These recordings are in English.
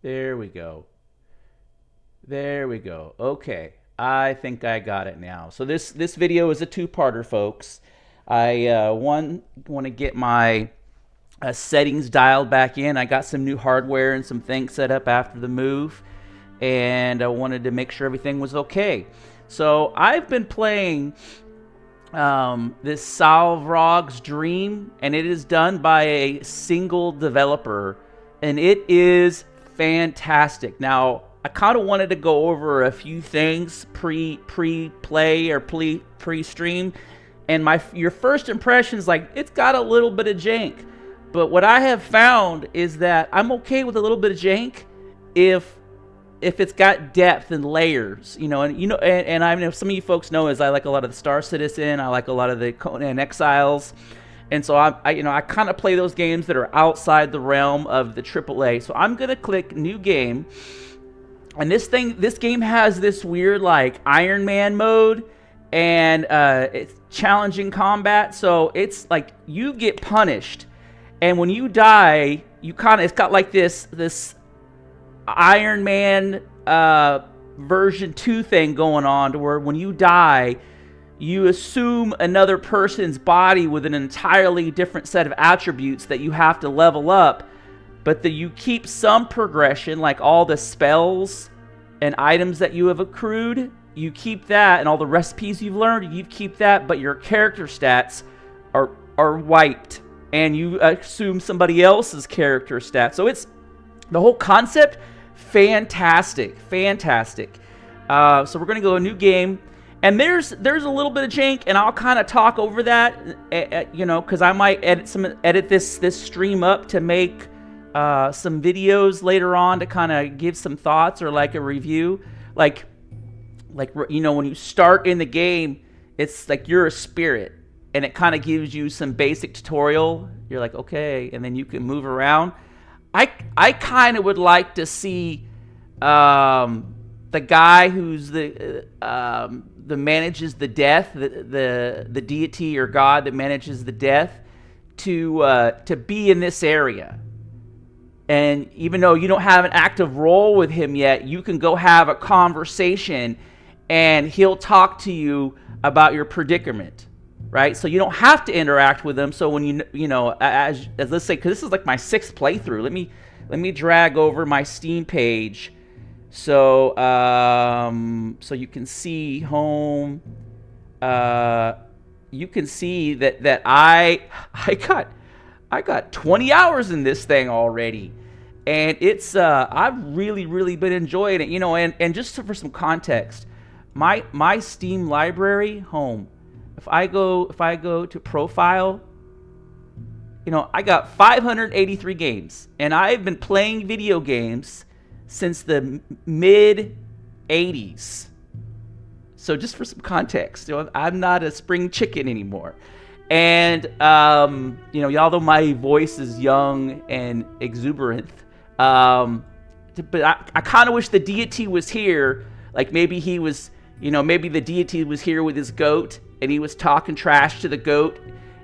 There we go. There we go. Okay. I think I got it now. So this video is a two-parter, folks. I want to get my settings dialed back in. I got some new hardware and some things set up after the move, and I wanted to make sure everything was okay. So I've been playing this Svarog's Dream, and it is done by a single developer, and it is fantastic. Now, I kind of wanted to go over a few things pre-play or pre-stream, and your first impression is like, it's got a little bit of jank. But what I have found is that I'm okay with a little bit of jank if it's got depth and layers, and I know some of you folks know is I like a lot of the Star Citizen, I like a lot of the Conan Exiles, and so I kind of play those games that are outside the realm of the AAA. So I'm gonna click New Game, and this game has this weird like Iron Man mode, and it's challenging combat. So it's like you get punished, and when you die, it's got like this Iron Man version 2 thing going on, to where when you die, you assume another person's body with an entirely different set of attributes that you have to level up, but that you keep some progression, like all the spells and items that you have accrued, you keep that, and all the recipes you've learned, you keep that, but your character stats are wiped, and you assume somebody else's character stats. So it's the whole concept, fantastic. So we're gonna go a New Game, and there's a little bit of jank, and I'll kind of talk over that, because I might edit this stream up to make some videos later on to kind of give some thoughts or like a review, like when you start in the game, it's like you're a spirit, and it kind of gives you some basic tutorial. You're like, okay, and then you can move around. I kind of would like to see the guy who's the manages the death, the deity or god that manages the death, to be in this area. And even though you don't have an active role with him yet, you can go have a conversation, and he'll talk to you about your predicament. Right, so you don't have to interact with them. So when as let's say, because this is like my 6th playthrough, let me drag over my Steam page, so so you can see home. You can see that I got 20 hours in this thing already, and it's I've really been enjoying it. And just for some context, my Steam library, home. If I go to profile, I got 583 games, and I've been playing video games since the mid 80s. So just for some context, I'm not a spring chicken anymore. And although my voice is young and exuberant, but I kind of wish the deity was here. Like maybe he was, maybe the deity was here with his goat, and he was talking trash to the goat,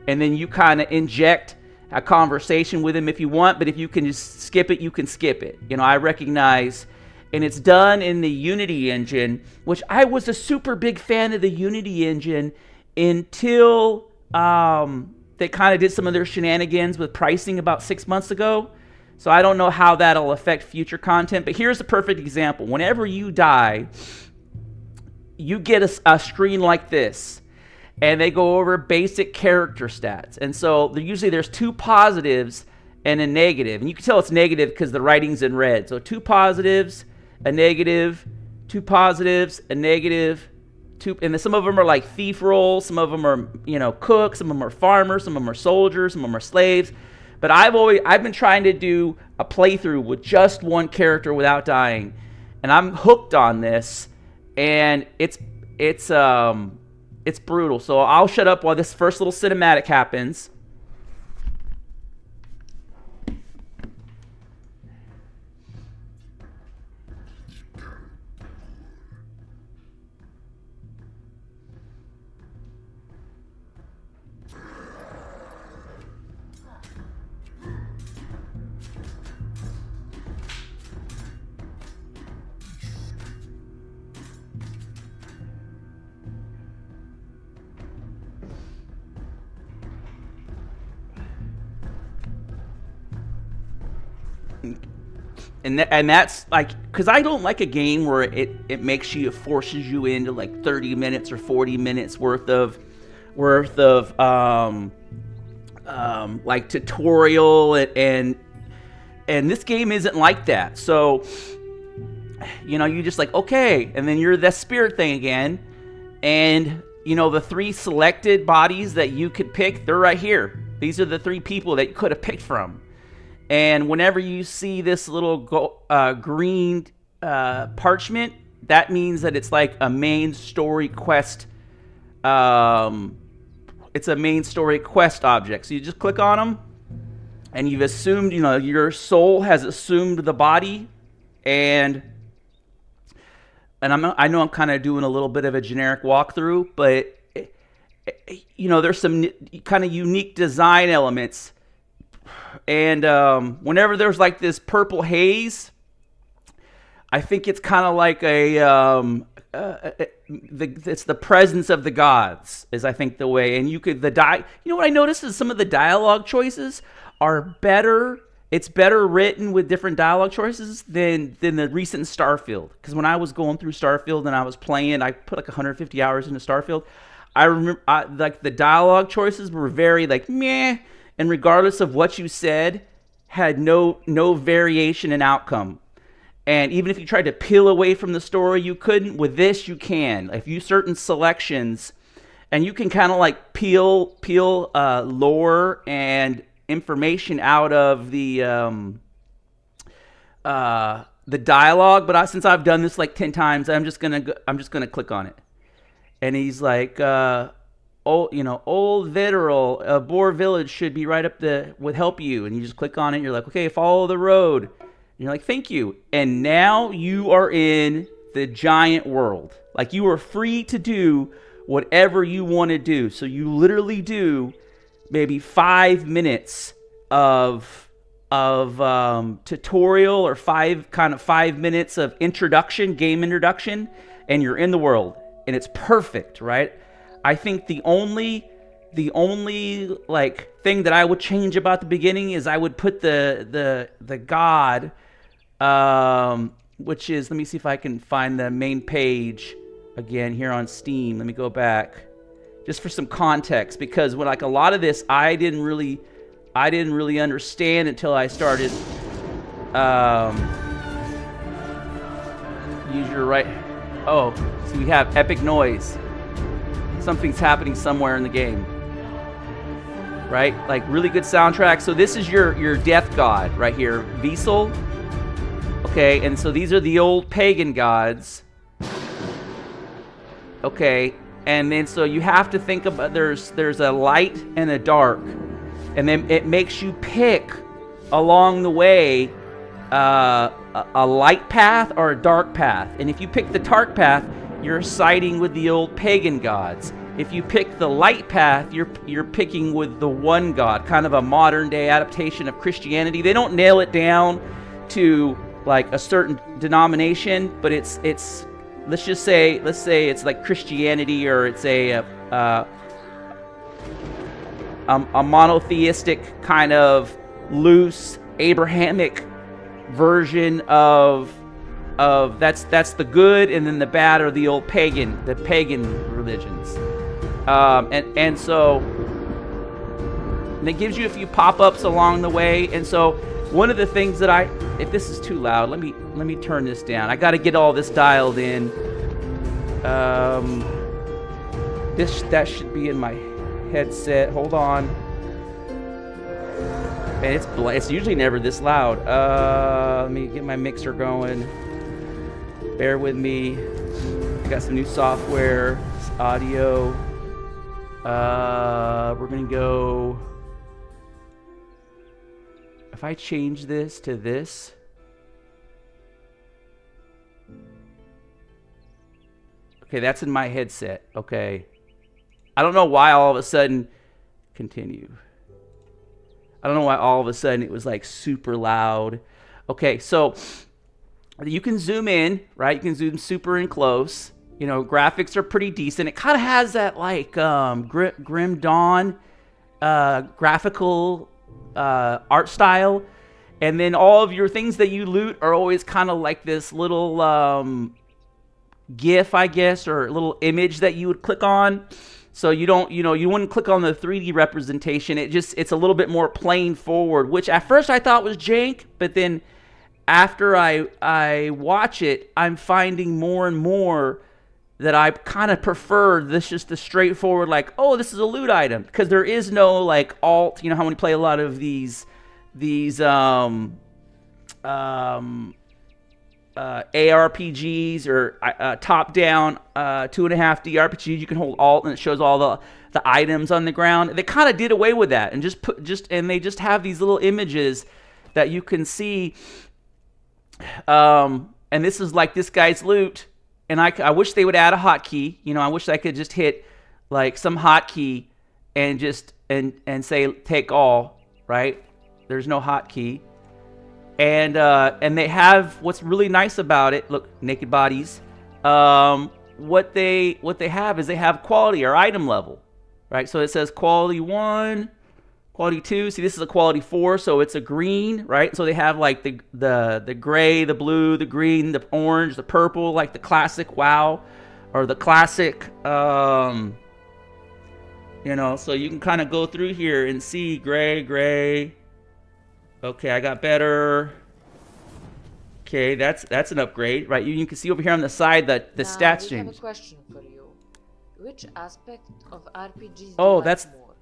and then you kind of inject a conversation with him if you want, but if you can just skip it, you can skip it. I recognize, and it's done in the Unity engine, which I was a super big fan of the Unity engine until they kind of did some of their shenanigans with pricing about 6 months ago. So I don't know how that'll affect future content, but here's a perfect example. Whenever you die, you get a screen like this, and they go over basic character stats. And so there's 2 positives and a negative. And you can tell it's negative because the writing's in red. So 2 positives, a negative, 2 positives, a negative, 2. And then some of them are like thief roles. Some of them are, cooks. Some of them are farmers. Some of them are soldiers. Some of them are slaves. But I've been trying to do a playthrough with just one character without dying. And I'm hooked on this. And it's brutal. So I'll shut up while this first little cinematic happens. And that's like, because I don't like a game where it makes you, it forces you into like 30 minutes or 40 minutes worth of like tutorial, and this game isn't like that. So you just like, okay, and then you're the spirit thing again, and the 3 selected bodies that you could pick, they're right here. These are the 3 people that you could have picked from. And whenever you see this little green parchment, that means that it's like a main story quest. It's a main story quest object. So you just click on them, and you've assumed, your soul has assumed the body, and I know I'm kind of doing a little bit of a generic walkthrough, but there's some kind of unique design elements. And whenever there's like this purple haze, I think it's kind of like it's the presence of the gods, is I think the way. And what I noticed is some of the dialogue choices are better. It's better written with different dialogue choices than the recent Starfield. Because when I was going through Starfield and I was playing, I put like 150 hours into Starfield. I remember like the dialogue choices were very like meh. And regardless of what you said, had no variation in outcome. And even if you tried to peel away from the story, you couldn't. With this, you can. If you certain selections, and you can kind of like peel lore and information out of the dialogue. But since I've done this like 10 times, I'm just gonna click on it. And he's like, Old Vitteral, Boar Village should be right up would help you. And you just click on it. And you're like, okay, follow the road. And you're like, thank you. And now you are in the giant world. Like, you are free to do whatever you want to do. So you literally do maybe 5 minutes of tutorial, or 5 minutes of game introduction, and you're in the world. And it's perfect, right? I think the only like thing that I would change about the beginning is I would put the god, which is, let me see if I can find the main page again here on Steam. Let me go back just for some context, because when like a lot of this I didn't really understand until I started use your right. Oh, so we have epic noise. Something's happening somewhere in the game, right? Like really good soundtrack. So this is your death god right here, Wiesel. Okay, and so these are the old pagan gods. Okay, and then so you have to think about there's a light and a dark, and then it makes you pick along the way a light path or a dark path. And if you pick the dark path, you're siding with the old pagan gods. If you pick the light path, you're picking with the one god, kind of a modern day adaptation of Christianity. They don't nail it down to like a certain denomination, but it's let's say it's like Christianity, or it's a monotheistic kind of loose Abrahamic version of that's the good, and then the bad are the old pagan religions, and so it gives you a few pop-ups along the way. And so one of the things that if this is too loud, let me turn this down. I got to get all this dialed in. That should be in my headset. Hold on. And it's usually never this loud. Let me get my mixer going. Bear with me. I got some new software, audio. We're gonna go. If I change this to this, okay, that's in my headset. Okay, I don't know why all of a sudden. Continue. I don't know why all of a sudden it was like super loud. Okay, so you can zoom in, right? You can zoom super in close. You know, graphics are pretty decent. It kind of has that like Grim Dawn graphical art style. And then all of your things that you loot are always kind of like this little GIF, I guess, or a little image that you would click on. So you don't, you wouldn't click on the 3D representation. It's a little bit more plain forward, which at first I thought was jank, but then after I watch it, I'm finding more and more that I kind of prefer this, just the straightforward, like, oh, this is a loot item, because there is no like alt. You know how when you play a lot of these ARPGs or top-down 2.5D RPGs, you can hold alt and it shows all the items on the ground. They kind of did away with that and they just have these little images that you can see. And this is like this guy's loot. And I wish they would add a hotkey. I wish I could just hit like some hotkey and just and say take all, right? There's no hotkey. And they have, what's really nice about it, look, naked bodies. What they have is they have quality or item level, right? So it says quality 1, quality 2. See, this is a quality 4, so it's a green, right? So they have like the gray, the blue, the green, the orange, the purple, like the classic WoW, or the classic, so you can kind of go through here and see gray. Okay, I got better. Okay, that's an upgrade, right? You can see over here on the side that the stats change. I have a question for you. Which aspect of RPGs Oh, do you that's like more?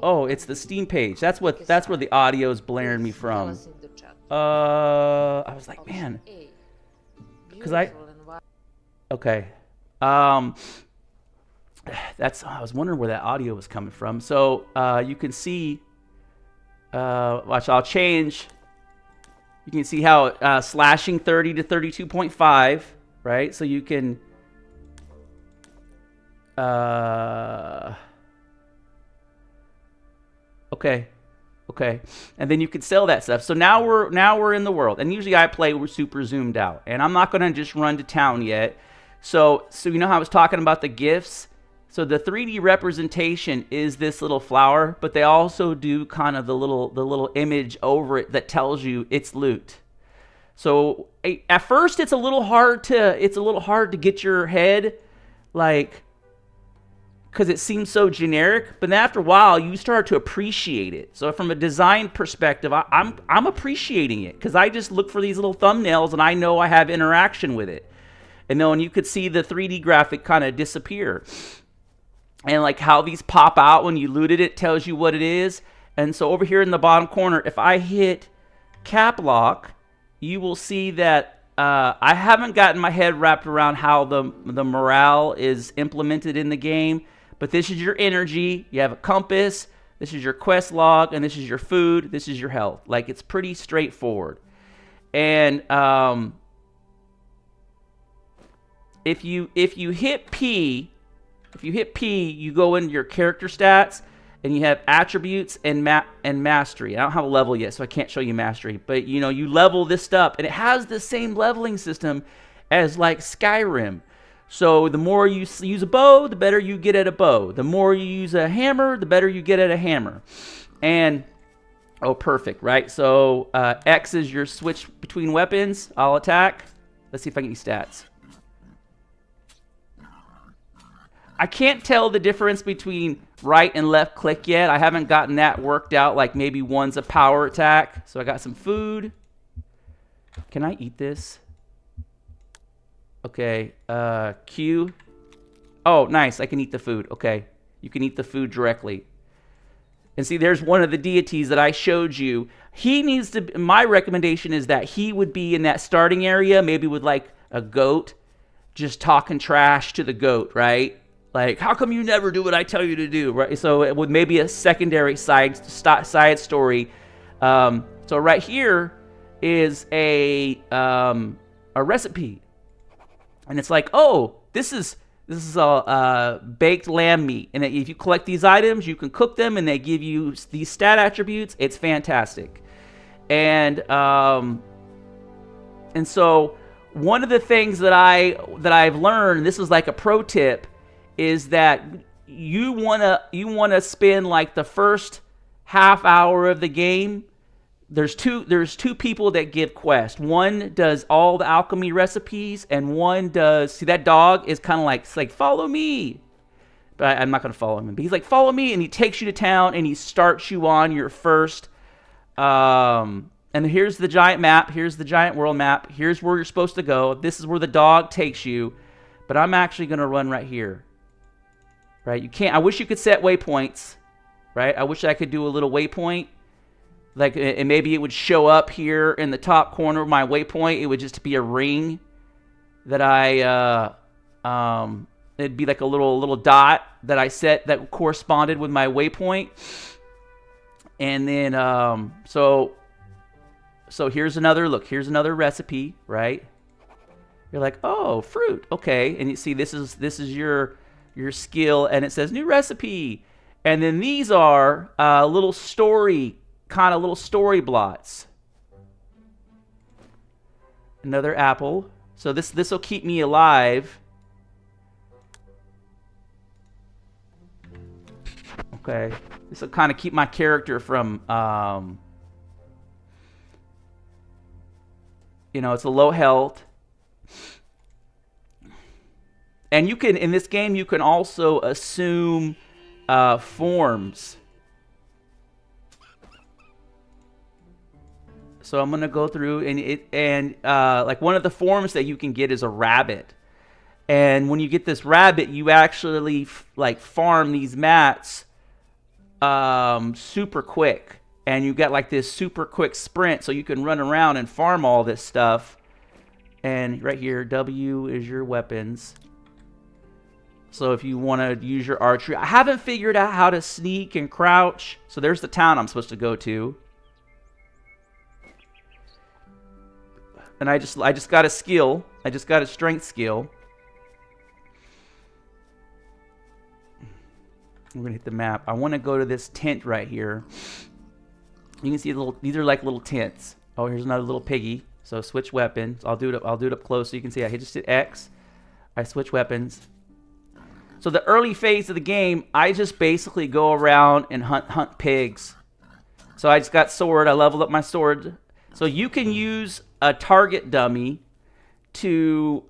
oh, it's the Steam page. That's where the audio is blaring me from. I was like, man, because okay, I was wondering where that audio was coming from. So you can see. Watch, I'll change. You can see how slashing 30 to 32.5, right? So you can okay, and then you can sell that stuff. So now we're in the world, and usually I play we're super zoomed out, and I'm not gonna just run to town yet. So you know how I was talking about the gifts. So the 3D representation is this little flower, but they also do kind of the little image over it that tells you it's loot. So at first it's a little hard to get your head, like, because it seems so generic. But then after a while you start to appreciate it. So from a design perspective, I'm appreciating it, because I just look for these little thumbnails and I know I have interaction with it. And then you could see the 3D graphic kind of disappear. And like how these pop out when you looted it tells you what it is. And so over here in the bottom corner, if I hit cap lock, you will see that I haven't gotten my head wrapped around how the morale is implemented in the game. But this is your energy. You have a compass. This is your quest log. And this is your food. This is your health. Like, it's pretty straightforward. And if you hit P... If you hit P, you go into your character stats, and you have attributes and mastery. I don't have a level yet, so I can't show you mastery. But you level this stuff, and it has the same leveling system as like Skyrim. So the more you use a bow, the better you get at a bow. The more you use a hammer, the better you get at a hammer. And oh, perfect, right? So X is your switch between weapons. I'll attack. Let's see if I can get stats. I can't tell the difference between right and left click yet. I haven't gotten that worked out. Like maybe one's a power attack. So I got some food. Can I eat this? Okay. Q. Oh, nice. I can eat the food. Okay. You can eat the food directly. And see, there's one of the deities that I showed you. He needs to, my recommendation is that he would be in that starting area, maybe with like a goat, just talking trash to the goat, right? Like, how come you never do what I tell you to do, right? So it would maybe a secondary side story. So right here is a recipe, and it's like, oh, this is a baked lamb meat, and if you collect these items, you can cook them, and they give you these stat attributes. It's fantastic, and so one of the things that I've learned, this is like a pro tip, is that you wanna spend like the first half hour of the game there's two people that give quests. One does all the alchemy recipes, and one does, see, that dog is kind of like, it's like, follow me. But I'm not going to follow him. But he's like, follow me, and he takes you to town, and he starts you on your first. And here's the giant map. Here's the giant world map. Here's where you're supposed to go. This is where the dog takes you. But I'm actually going to run right here. Right? You can't. I wish you could set waypoints. Right? I wish I could do a little waypoint. Like, and maybe it would show up here in the top corner of my waypoint. It would just be a ring that it'd be like a little dot that I set that corresponded with my waypoint. And then, so here's another, look, here's another recipe, right? You're like, oh, fruit, okay. And you see, this is your skill, and it says new recipe. And then these are little story blots. Another apple. So this will keep me alive. Okay. This will kind of keep my character from, it's a low health. And you can, in this game, you can also assume forms. So I'm gonna go through and like one of the forms that you can get is a rabbit. And when you get this rabbit, you actually like farm these mats super quick, and you get like this super quick sprint, so you can run around and farm all this stuff. And right here, W is your weapons. So if you want to use your archery, I haven't figured out how to sneak and crouch. So there's the town I'm supposed to go to. And I just got a skill. I just got a strength skill. We're gonna hit the map. I want to go to this tent right here. You can see these are like little tents. Oh, here's another little piggy. So switch weapons. I'll do it up close so you can see. I just hit X. I switch weapons. So the early phase of the game, I just basically go around and hunt pigs. So I just got sword. I leveled up my sword. So you can use a target dummy to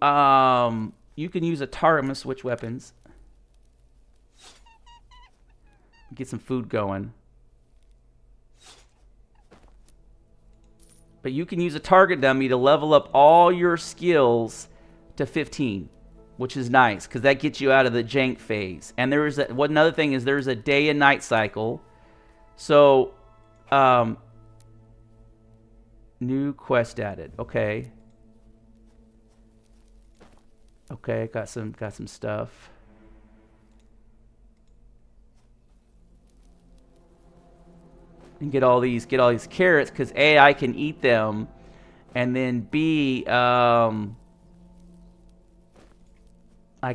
you can use a target. I'm gonna switch weapons. Get some food going. But you can use a target dummy to level up all your skills to 15, which is nice because that gets you out of the jank phase. And there is another thing is there's a day and night cycle. So new quest added. Okay. Okay, got some stuff. And get all these carrots because A, I can eat them, and then B, I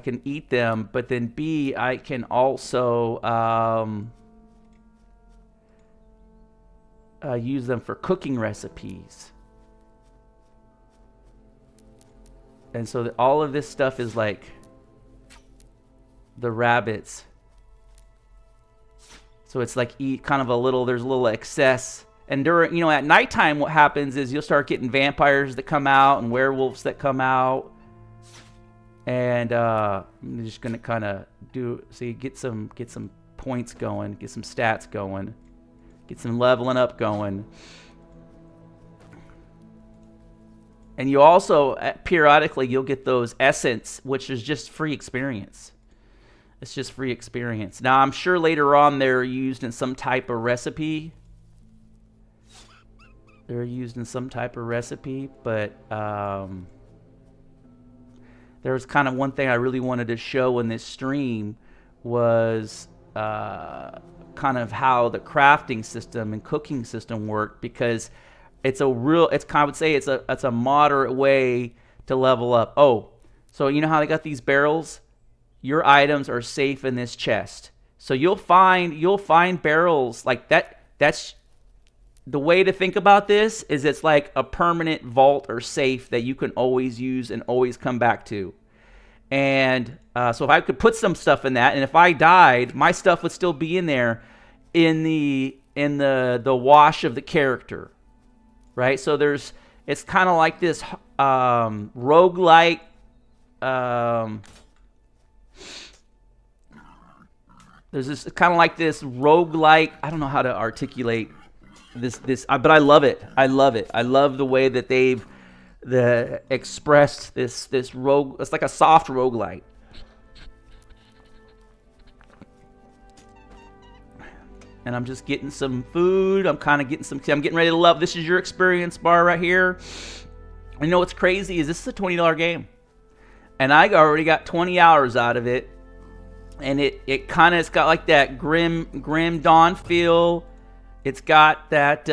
can eat them, but then B, I can also use them for cooking recipes. And so all of this stuff is like the rabbits. So it's like kind of there's a little excess. And during, at nighttime, what happens is you'll start getting vampires that come out and werewolves that come out. And I'm just gonna kind of get some points going, get some stats going, get some leveling up going. And you also periodically you'll get those essence, which is just free experience. It's just free experience. Now, I'm sure later on they're used in some type of recipe. But there was kind of one thing I really wanted to show in this stream was kind of how the crafting system and cooking system work, because I would say it's a moderate way to level up. Oh, so you know how they got these barrels? Your items are safe in this chest. So you'll find barrels like that. That's the way to think about this, is it's like a permanent vault or safe that you can always use and always come back to. And so if I could put some stuff in that, and if I died, my stuff would still be in there in the wash of the character. right? So it's kind of like this roguelike. There's this kind of like this roguelike. I don't know how to articulate this, but I love it. I love it. I love the way that they've expressed this rogue. It's like a soft roguelite. And I'm just getting some food. I'm kind of getting some. I'm getting ready to love. This is your experience bar right here. You know what's crazy is this is a $20 game, and I already got 20 hours out of it. And it kind of, it's got like that grim dawn feel. It's got that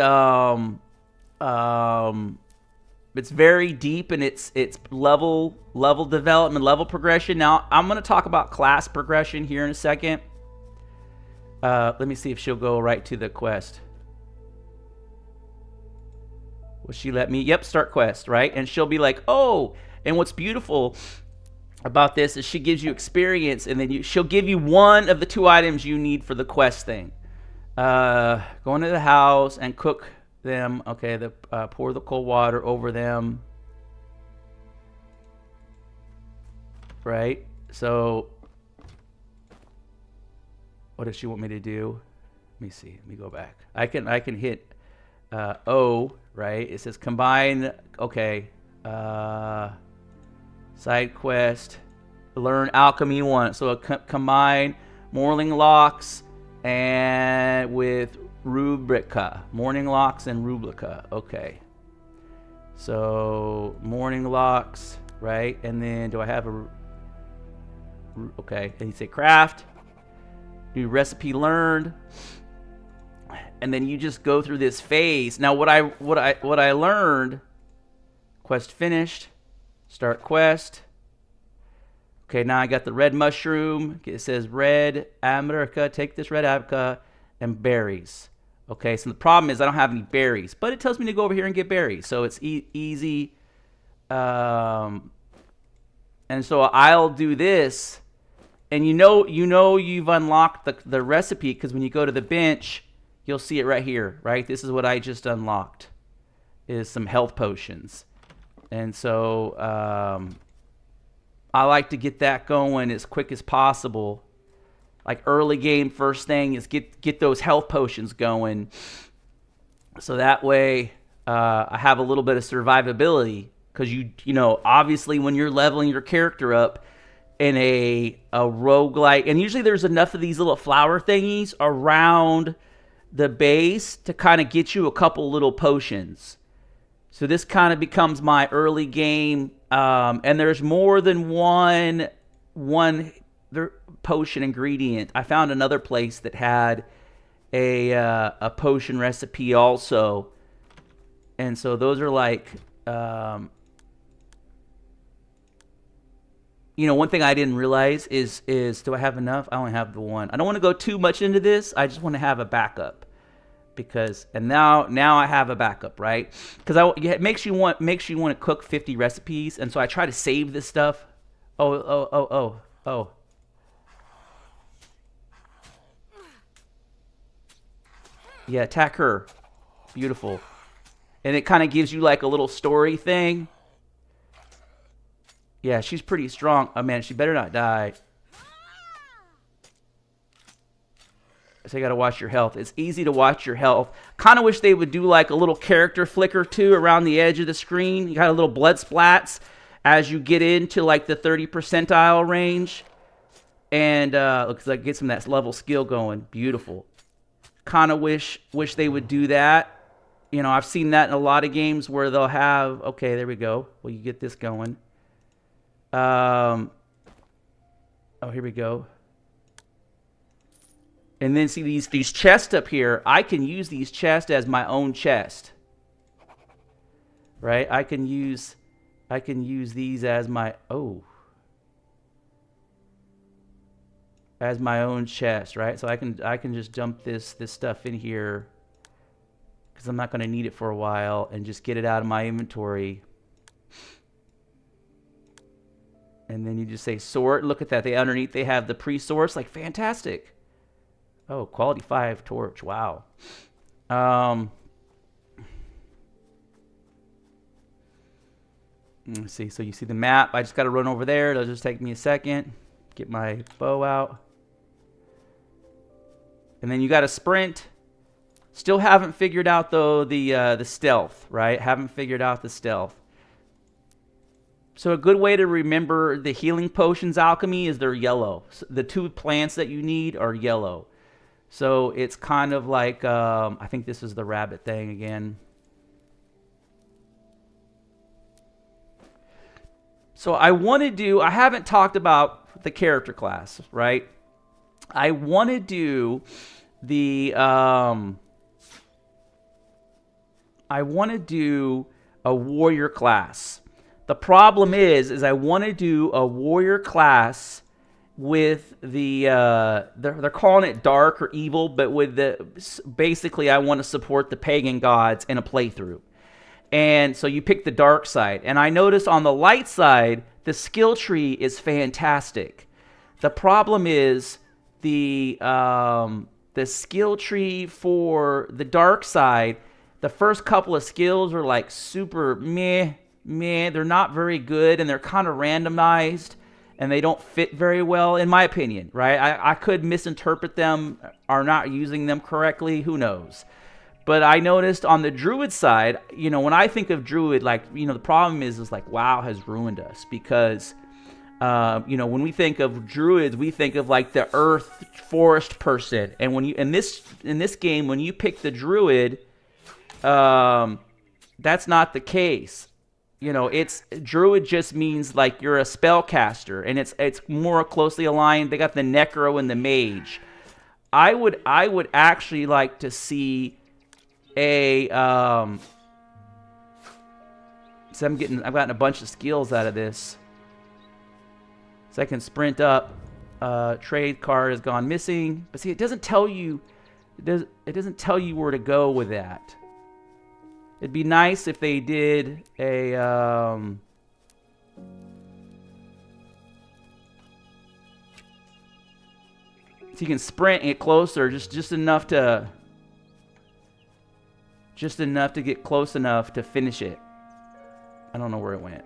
it's very deep in its level development, level progression. Now I'm going to talk about class progression here in a second. Let me see if she'll go right to the quest. Will she let me? Yep, start quest, right? And she'll be like, oh, and what's beautiful about this is she gives you experience, and then she'll give you one of the 2 items you need for the quest thing. Go into the house and cook them. Okay, pour the cold water over them. Right? So what does she want me to do? Let me see. Let me go back. I can hit O, right? It says combine. Okay. Side quest. Learn alchemy 1. So combine Morning Locks and with Rubrica. Morning Locks and Rubrica. Okay. So Morning Locks, right? And then do I have a? Okay. And you say craft. New recipe learned, and then you just go through this phase. Now, what I learned. Quest finished. Start quest. Okay, now I got the red mushroom. It says red America. Take this red America and berries. Okay, so the problem is I don't have any berries, but it tells me to go over here and get berries. So it's easy. And so I'll do this. And you know you've unlocked the recipe because when you go to the bench, you'll see it right here, right? This is what I just unlocked, is some health potions. And so I like to get that going as quick as possible. Like early game, first thing is get those health potions going. So that way I have a little bit of survivability. Because you know, obviously when you're leveling your character up, in a roguelike, and usually there's enough of these little flower thingies around the base to kind of get you a couple little potions. So this kind of becomes my early game, and there's more than one potion ingredient. I found another place that had a potion recipe also, and so those are like. You know, one thing I didn't realize is do I have enough? I only have the one. I don't want to go too much into this. I just want to have a backup, and now I have a backup, right? Because it makes you want to cook 50 recipes, and so I try to save this stuff. Oh. Yeah, attack her. Beautiful. And it kind of gives you like a little story thing. Yeah, she's pretty strong. Oh, man, she better not die. So you got to watch your health. It's easy to watch your health. Kind of wish they would do like a little character flicker too around the edge of the screen. You got a little blood splats as you get into like the 30 percentile range. And looks like get some of that level skill going. Beautiful. Kind of wish they would do that. You know, I've seen that in a lot of games where they'll have, okay, there we go. Well, you get this going. Oh, here we go. And then see these chests up here. I can use these chests as my own chest. Right? I can use these as my as my own chest, right? So I can just dump this stuff in here because I'm not going to need it for a while and just get it out of my inventory. And then you just say sort. Look at that. Underneath they have the pre-sorts. Like, fantastic. Oh, quality 5 torch. Wow. Let's see. So you see the map. I just got to run over there. It'll just take me a second. Get my bow out. And then you got to sprint. Still haven't figured out, though, the stealth, right? Haven't figured out the stealth. So a good way to remember the healing potions alchemy is they're yellow. So the 2 plants that you need are yellow. So it's kind of like, I think this is the rabbit thing again. So I haven't talked about the character class, right? I want to do the, I want to do a warrior class. The problem is I want to do a warrior class with the, they're calling it dark or evil, but with the, basically I want to support the pagan gods in a playthrough. And so you pick the dark side. And I notice on the light side, the skill tree is fantastic. The problem is the skill tree for the dark side, the first couple of skills are like super meh. They're not very good, and they're kind of randomized, and they don't fit very well, in my opinion, right? I could misinterpret them or not using them correctly. Who knows? But I noticed on the druid side, you know, when I think of druid, like, you know, the problem is like WoW has ruined us because, you know, when we think of druids, we think of like the earth forest person, and when you in this game, when you pick the druid, that's not the case. You know, druid just means like you're a spellcaster, and it's more closely aligned. They got the necro and the mage. I would actually like to see a so I've gotten a bunch of skills out of this. So I can sprint up. Trade card has gone missing, but see, it doesn't tell you. It doesn't tell you where to go with that. It'd be nice if they did a so you can sprint and get closer, just enough to get close enough to finish it. I don't know where it went.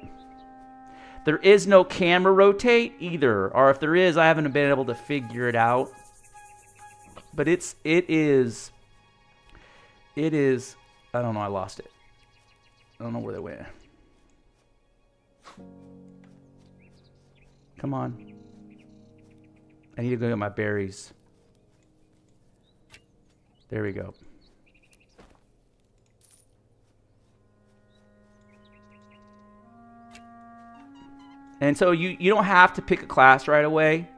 There is no camera rotate either, or if there is, I haven't been able to figure it out. But it is I don't know, I lost it. I don't know where they went. Come on. I need to go get my berries. There we go. And so you don't have to pick a class right away.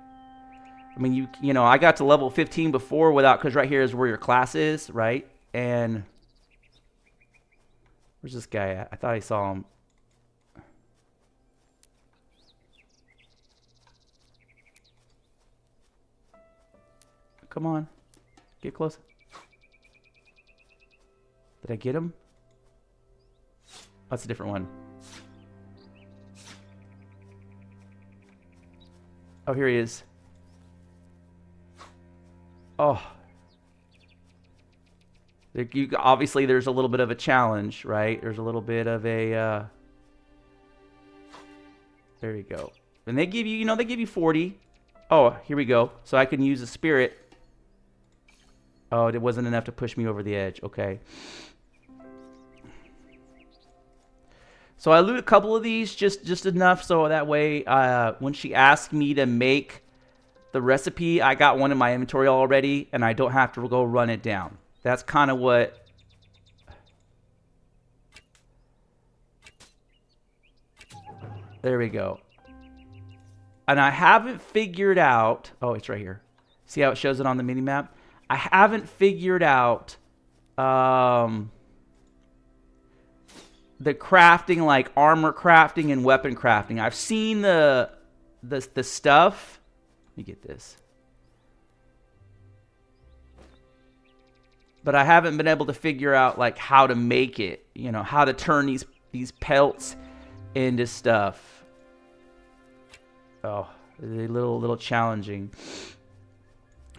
I mean, you know, I got to level 15 before without, because right here is where your class is, right? And where's this guy at? I thought I saw him. Come on. Get close. Did I get him? That's a different one. Oh, here he is. Oh. Obviously, there's a little bit of a challenge, right? There's a little bit of a... there you go. And they give you, you know, they give you 40. Oh, here we go. So I can use a spirit. Oh, it wasn't enough to push me over the edge. Okay. So I loot a couple of these, just enough so that way when she asked me to make the recipe, I got one in my inventory already, and I don't have to go run it down. That's kind of what... There we go. And I haven't figured out... Oh, it's right here. See how it shows it on the mini-map? I haven't figured out the crafting, like armor crafting and weapon crafting. I've seen the stuff. Let me get this. But I haven't been able to figure out like how to make it, you know, how to turn these pelts into stuff. Oh, a little challenging.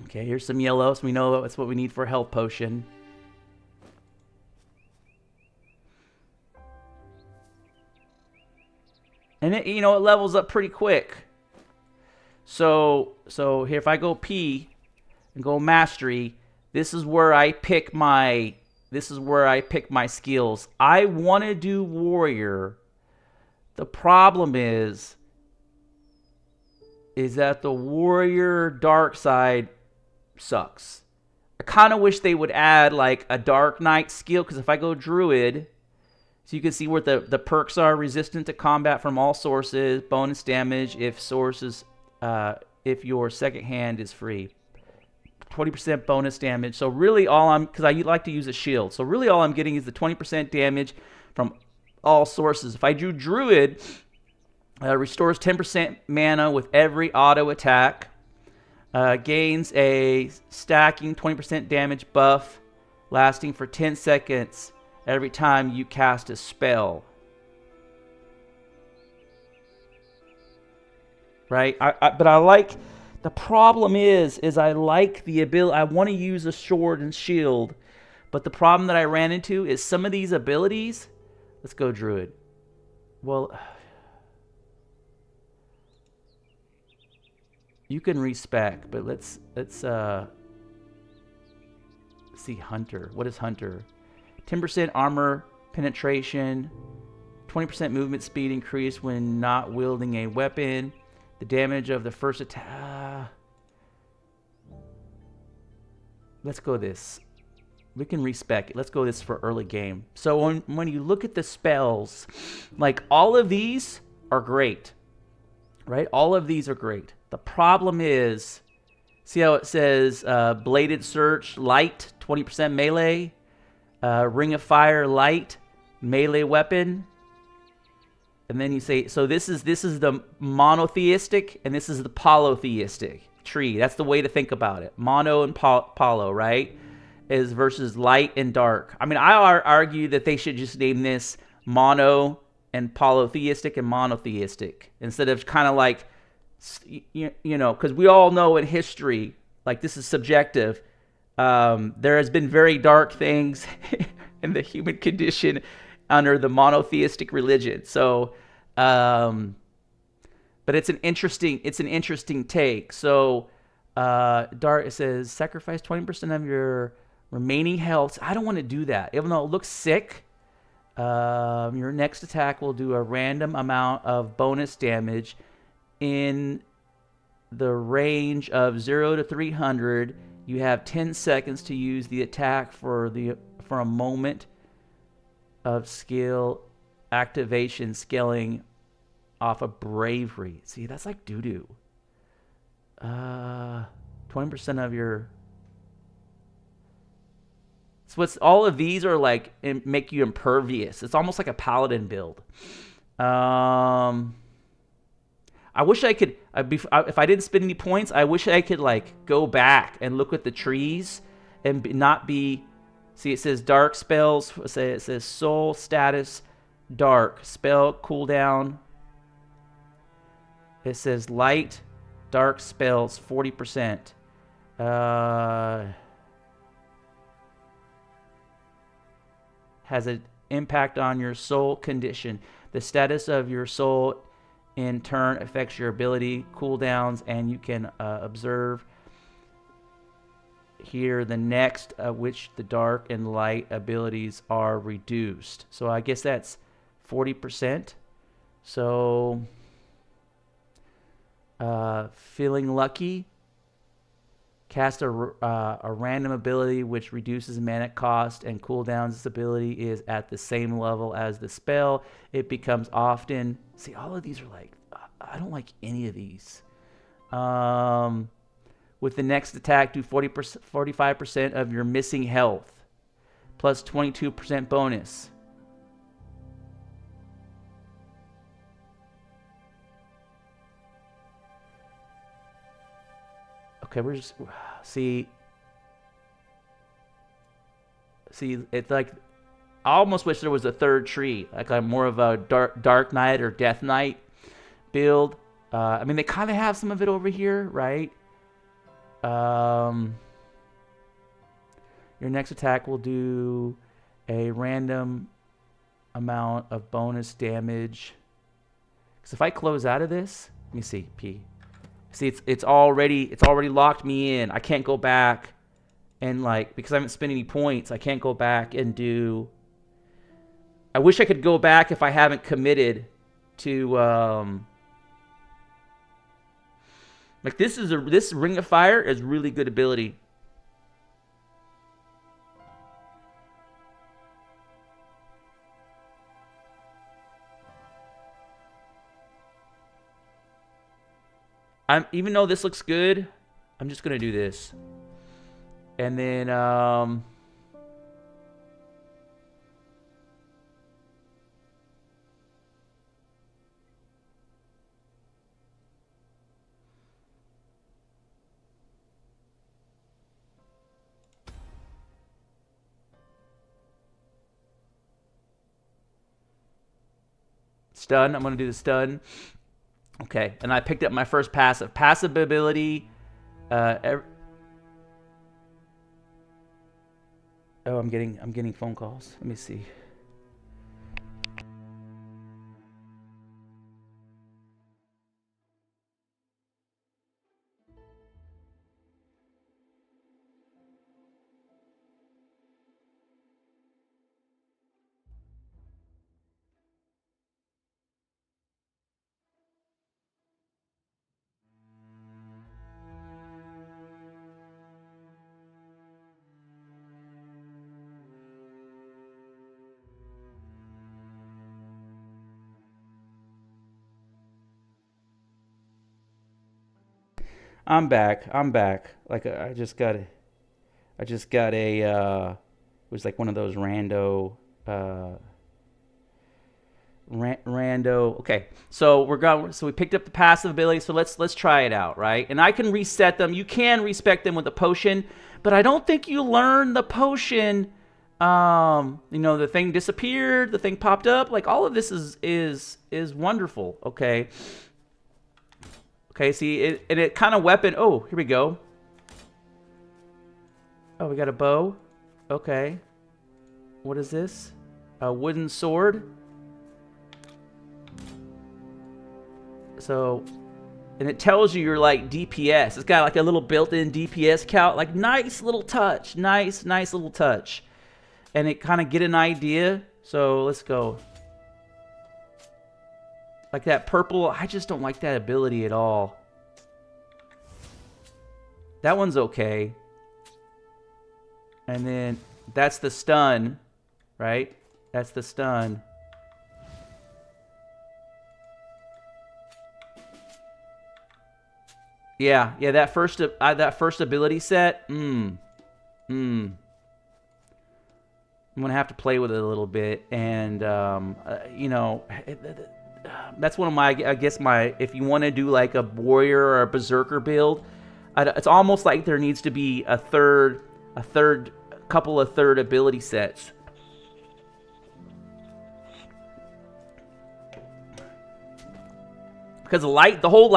Okay, here's some yellow, so we know that's what we need for a health potion. And it, you know, it levels up pretty quick. So here, if I go P and go mastery, this is where I pick my skills. I want to do warrior. The problem is that the warrior dark side sucks. I kind of wish they would add like a dark knight skill, because if I go druid, so you can see what the perks are: resistant to combat from all sources, bonus damage if if your second hand is free, 20% bonus damage. So really because I like to use a shield, so really all I'm getting is the 20% damage from all sources. If I do druid, restores 10% mana with every auto attack, gains a stacking 20% damage buff lasting for 10 seconds every time you cast a spell. Right? But I like, the problem is I like the ability, I want to use a sword and shield, but the problem that I ran into is some of these abilities, let's go druid. Well, you can respec, but let's see hunter. What is hunter? 10% armor penetration, 20% movement speed increase when not wielding a weapon. The damage of the first attack. Let's go this. We can respec it. Let's go this for early game. So when you look at the spells, like all of these are great, right? All of these are great. The problem is, see how it says bladed search light, 20% melee, ring of fire light, melee weapon. And then you say, so this is the monotheistic and this is the polytheistic tree. That's the way to think about it. Mono and poly, right? Is versus light and dark. I mean, I argue that they should just name this mono and polytheistic and monotheistic instead of kind of like, you know, because we all know in history, like this is subjective. There has been very dark things in the human condition under the monotheistic religion. So, but it's an interesting take. So, dark, it says sacrifice 20% of your remaining health. I don't want to do that, even though it looks sick. Your next attack will do a random amount of bonus damage in the range of 0 to 300. You have 10 seconds to use the attack for a moment of skill activation, scaling off of bravery. See, that's like doo-doo. 20% of your... So what's all of these are like make you impervious. It's almost like a paladin build. I wish I could, if I didn't spend any points, I wish I could like go back and look at the trees and not be... See, it says dark spells. It says soul status dark. Spell cooldown. It says light dark spells 40%. Has an impact on your soul condition. The status of your soul in turn affects your ability cooldowns, and you can observe here the next which the dark and light abilities are reduced. So I guess that's 40%. So feeling lucky, cast a random ability which reduces mana cost and cooldowns. This ability is at the same level as the spell. It becomes often... See, all of these are like... I don't like any of these. With the next attack, do 45% of your missing health, plus 22% bonus. Okay, we're just... See, it's like... I almost wish there was a third tree, like a more of a dark knight or death knight build. I mean, they kind of have some of it over here, right? Your next attack will do a random amount of bonus damage. Because if I close out of this, let me see, P. See, it's already locked me in. I can't go back and like, because I haven't spent any points, I can't go back and do. I wish I could go back if I haven't committed to like this Ring of Fire is really good ability. Even though this looks good, I'm just gonna do this. And then stun. I'm gonna do the stun. Okay, and I picked up my first passive. Passive ability. Oh, I'm getting phone calls. Let me see. I'm back. I'm back. Like I just got a it was like one of those rando rando. Okay. So we picked up the passive ability, so let's try it out, right? And I can reset them. You can respec them with a potion, but I don't think you learn the potion. You know, the thing disappeared, the thing popped up. Like all of this is wonderful, okay? Okay, see, it kind of weapon. Oh, here we go. Oh, we got a bow. Okay. What is this? A wooden sword. So, and it tells you you're like DPS. It's got like a little built-in DPS count. Like nice little touch. Nice little touch. And it kind of get an idea. So let's go. Like that purple, I just don't like that ability at all. That one's okay. And then that's the stun, right? That's the stun. Yeah, that first ability set. I'm gonna have to play with it a little bit, and you know, that's one of my, I guess if you want to do like a warrior or a berserker build, it's almost like there needs to be a couple of third ability sets. Because the whole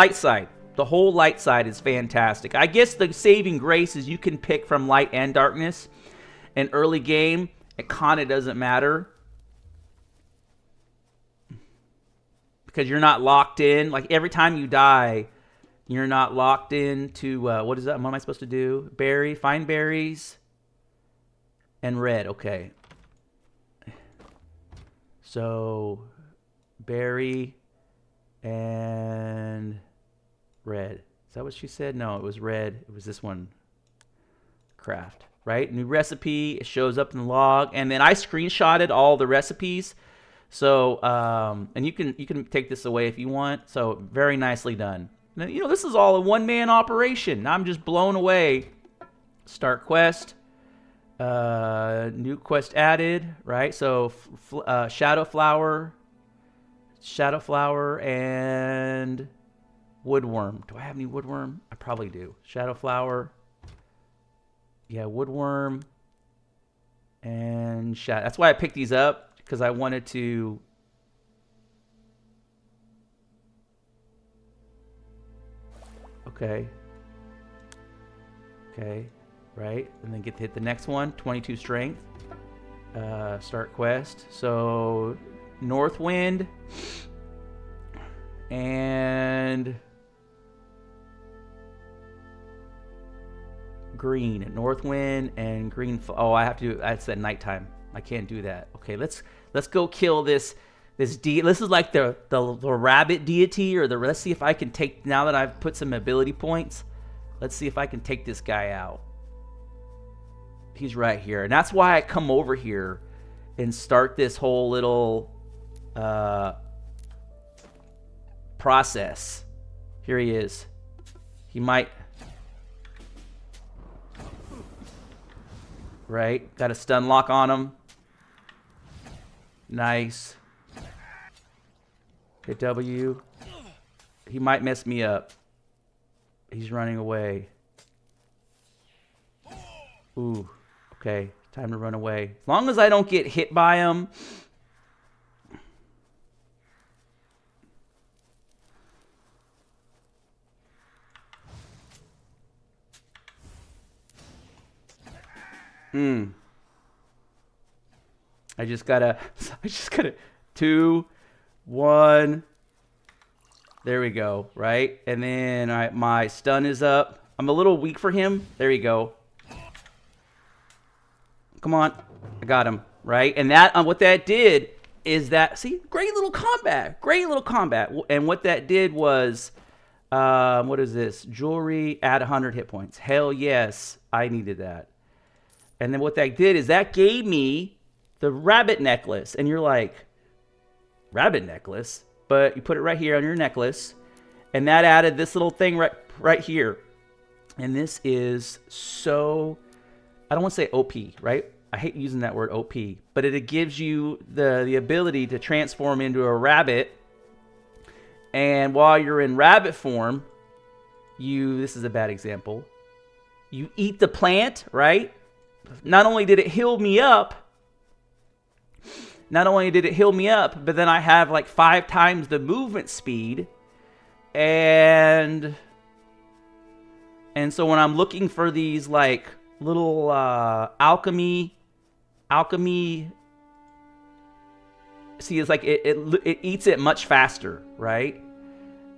light side is fantastic. I guess the saving grace is you can pick from light and darkness. In early game, it kind of doesn't matter. Because you're not locked in. Like every time you die, you're not locked into, what is that? What am I supposed to do? Find berries. And red, okay. So, berry and red. Is that what she said? No, it was red. It was this one. Craft, right? New recipe. It shows up in the log. And then I screenshotted all the recipes. So, and you can take this away if you want. So, very nicely done. Now, you know, this is all a one-man operation. I'm just blown away. Start quest. New quest added, right? So, Shadow Flower, and Woodworm. Do I have any Woodworm? I probably do. Shadow Flower. Yeah, Woodworm. And Shadow. That's why I picked these up, because I wanted to... Okay. Okay. Right, and then get to hit the next one. 22 strength. Start quest. So, North Wind. And green, north wind and green. Oh, I have to. That's at nighttime. I can't do that. Okay, let's go kill this This is like the rabbit deity, or let's see if I can take, now that I've put some ability points, let's see if I can take this guy out. He's right here, and that's why I come over here and start this whole little process. Here he is. He might, right? Got a stun lock on him. Nice. Hit W. He might mess me up. He's running away. Ooh, okay. Time to run away. As long as I don't get hit by him. I just gotta 2, 1. There we go, right? And then my stun is up. I'm a little weak for him. There you go. Come on. I got him, right? And that what that did is that, see, great little combat. Great little combat. And what that did was, what is this? Jewelry, add 100 hit points. Hell yes, I needed that. And then what that did is that gave me the rabbit necklace. And you're like, rabbit necklace? But you put it right here on your necklace. And that added this little thing right here. And this is so, I don't want to say OP, right? I hate using that word OP. But it gives you the ability to transform into a rabbit. And while you're in rabbit form, this is a bad example, you eat the plant, right? Not only did it heal me up, but then I have like 5 times the movement speed. And so when I'm looking for these like little alchemy, see, it's like it eats it much faster, right?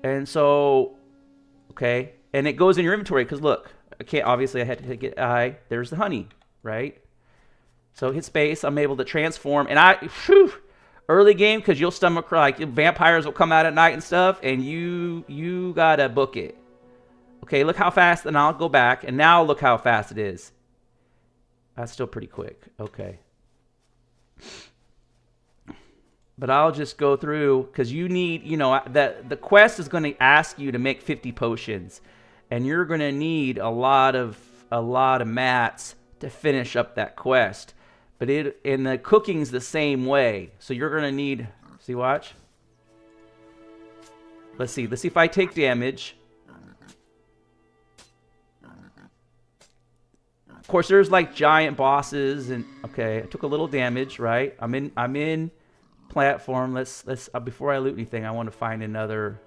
And so, okay, and it goes in your inventory, because look, obviously I had to get there's the honey, right? So hit space, I'm able to transform, and early game, because you'll stomach, like vampires will come out at night and stuff, and you gotta book it. Okay, look how fast, and I'll go back, and now look how fast it is. That's still pretty quick. Okay. But I'll just go through, because you need, the quest is going to ask you to make 50 potions, and you're going to need a lot of mats to finish up that quest. But and the cooking's the same way. So you're going to need, see, watch. Let's see if I take damage. Of course, there's like giant bosses, and okay, I took a little damage, right? I'm in platform. Let's before I loot anything, I want to find another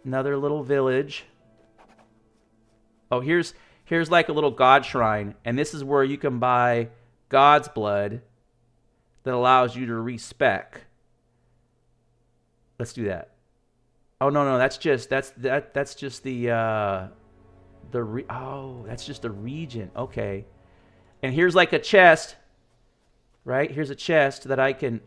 little village. Oh, here's like a little god shrine, and this is where you can buy God's blood that allows you to respec. Let's do that. Oh no, that's just the that's just the region. Okay. And here's like a chest, right? Here's a chest that I can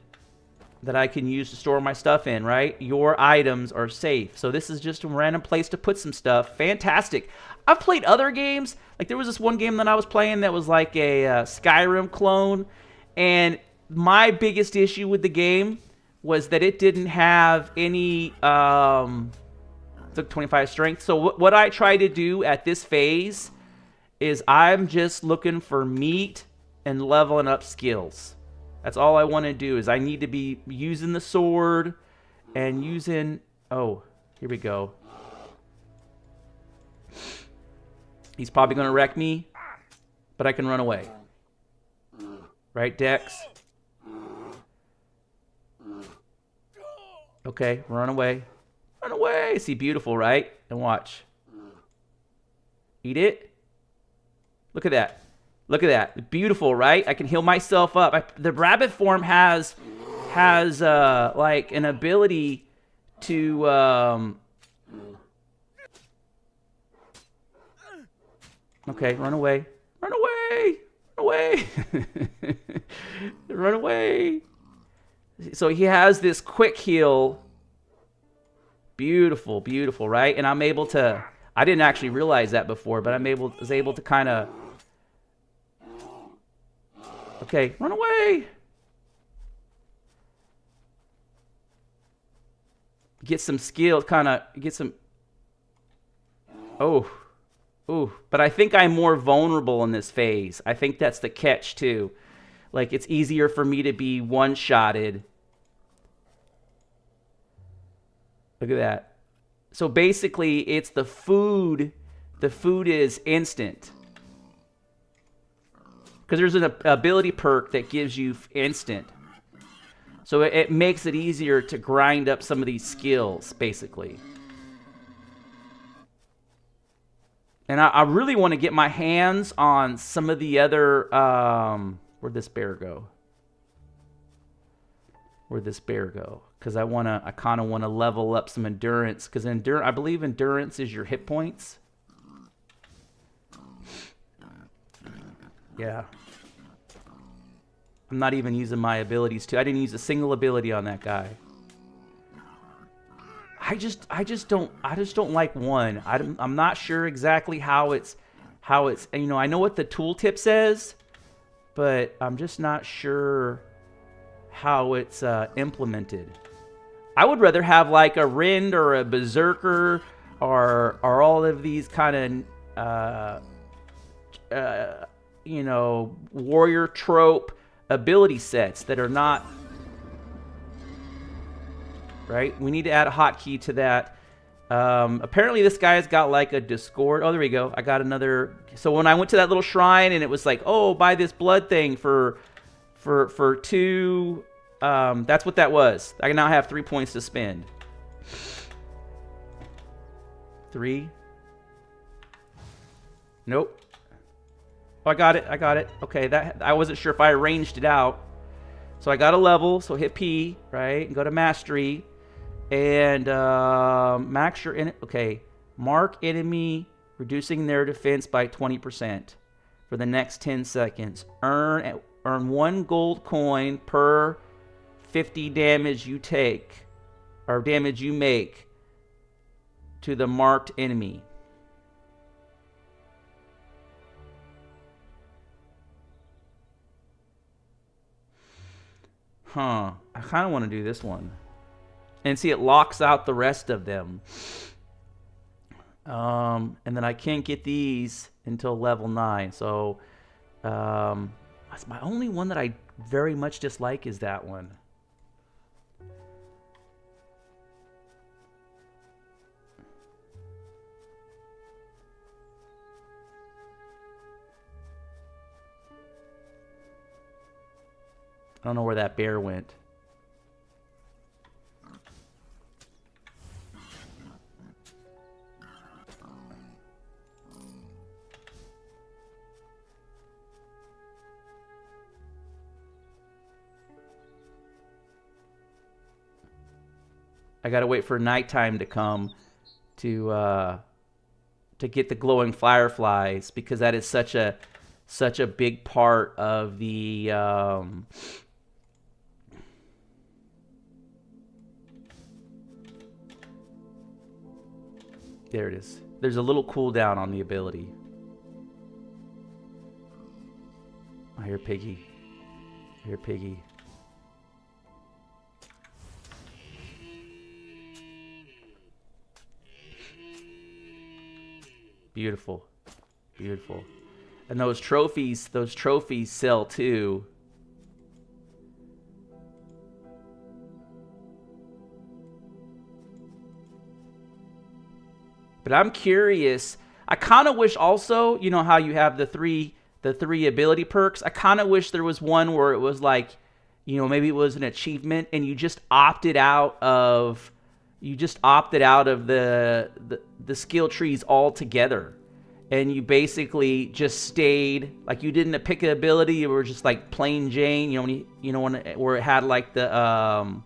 use to store my stuff in, right? Your items are safe. So this is just a random place to put some stuff. Fantastic. I've played other games. Like there was this one game that I was playing that was like a Skyrim clone. And my biggest issue with the game was that it didn't have any, took 25 strength. So what I try to do at this phase is I'm just looking for meat and leveling up skills. That's all I want to do, is I need to be using the sword and using... Oh, here we go. He's probably going to wreck me, but I can run away. Right, Dex? Okay, run away. Run away! See, beautiful, right? And watch. Eat it. Look at that. Look at that. Beautiful, right? I can heal myself up. The rabbit form has like an ability to okay, run away. Run away. Run away. Run away. So he has this quick heal. Beautiful, beautiful, right? And I'm able to, I didn't actually realize that before, but was able to kind of, okay, run away. Get some skill, kind of get some, oh, ooh. But I think I'm more vulnerable in this phase. I think that's the catch too. Like it's easier for me to be one-shotted. Look at that. So basically it's the food. The food is instant. Because there's an ability perk that gives you instant. So it makes it easier to grind up some of these skills, basically. And I really want to get my hands on some of the other... where'd this bear go? Where'd this bear go? Because I kind of want to level up some endurance. Because I believe endurance is your hit points. Yeah. I'm not even using my abilities too. I didn't use a single ability on that guy. I just don't like one. I'm not sure exactly how it's, you know, I know what the tooltip says, but I'm just not sure how it's implemented. I would rather have like a Rind or a Berserker or all of these kind of, you know, warrior trope ability sets that are not right. We need to add a hotkey to that. Apparently this guy's got like a Discord. Oh, there we go. I got another. So when I went to that little shrine and it was like, oh, buy this blood thing for 2. That's what that was. I now have 3 points to spend. 3. Nope. Oh, I got it. I got it. Okay, that I wasn't sure if I arranged it out. So I got a level. So hit P, right, and go to mastery, and max your okay. Mark enemy, reducing their defense by 20% for the next 10 seconds. Earn 1 gold coin per 50 damage you take, or damage you make to the marked enemy. Huh. I kind of want to do this one. And see, it locks out the rest of them. And then I can't get these until level 9. So, that's my only one that I very much dislike is that one. I don't know where that bear went. I gotta wait for nighttime to come to get the glowing fireflies, because that is such a big part of the there it is. There's a little cooldown on the ability. I hear Piggy. I hear Piggy. Beautiful. Beautiful. And those trophies sell too. But I'm curious. I kind of wish also, you know how you have the three ability perks? I kind of wish there was one where it was like, you know, maybe it was an achievement and you just opted out of the skill trees altogether. And you basically just stayed, like you didn't pick an ability, you were just like plain Jane, you know, when where it had like the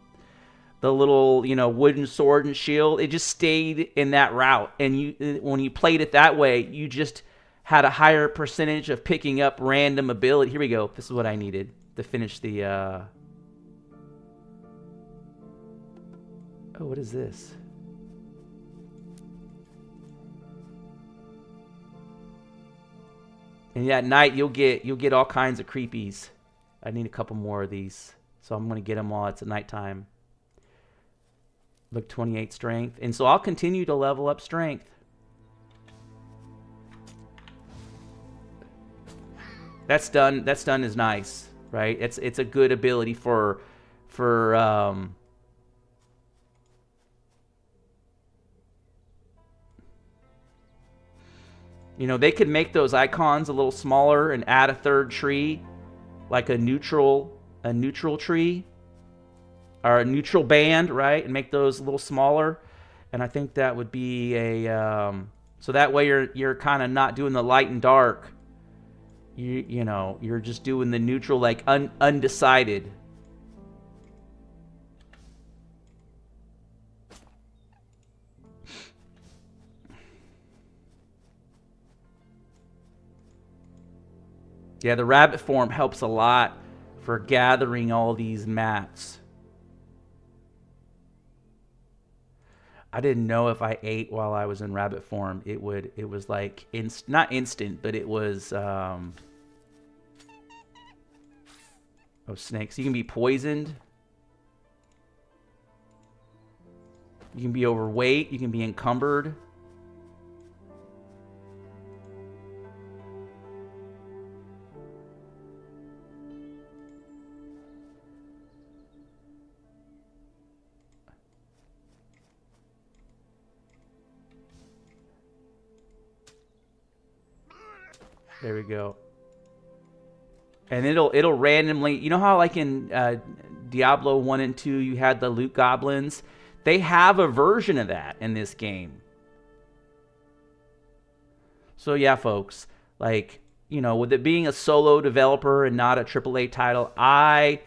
the little, you know, wooden sword and shield. It just stayed in that route. And you, when you played it that way, you just had a higher percentage of picking up random ability. Here we go. This is what I needed to finish the... Oh, what is this? And at night you'll get all kinds of creepies. I need a couple more of these, so I'm gonna get them while it's at nighttime. Look, 28 strength, and so I'll continue to level up strength. That stun is nice, right? It's a good ability for you know, they could make those icons a little smaller and add a third tree, like a neutral tree, or a neutral band, right? And make those a little smaller. And I think that would be a so that way you're kind of not doing the light and dark. You know, you're just doing the neutral, like undecided. Yeah, the rabbit form helps a lot for gathering all these mats. I didn't know if I ate while I was in rabbit form, it was like not instant, but it was oh, snakes. You can be poisoned. You can be overweight, you can be encumbered. There we go. And it'll randomly, you know how like in Diablo 1 and 2 you had the loot goblins? They have a version of that in this game. So yeah, folks, like, you know, with it being a solo developer and not a AAA title, I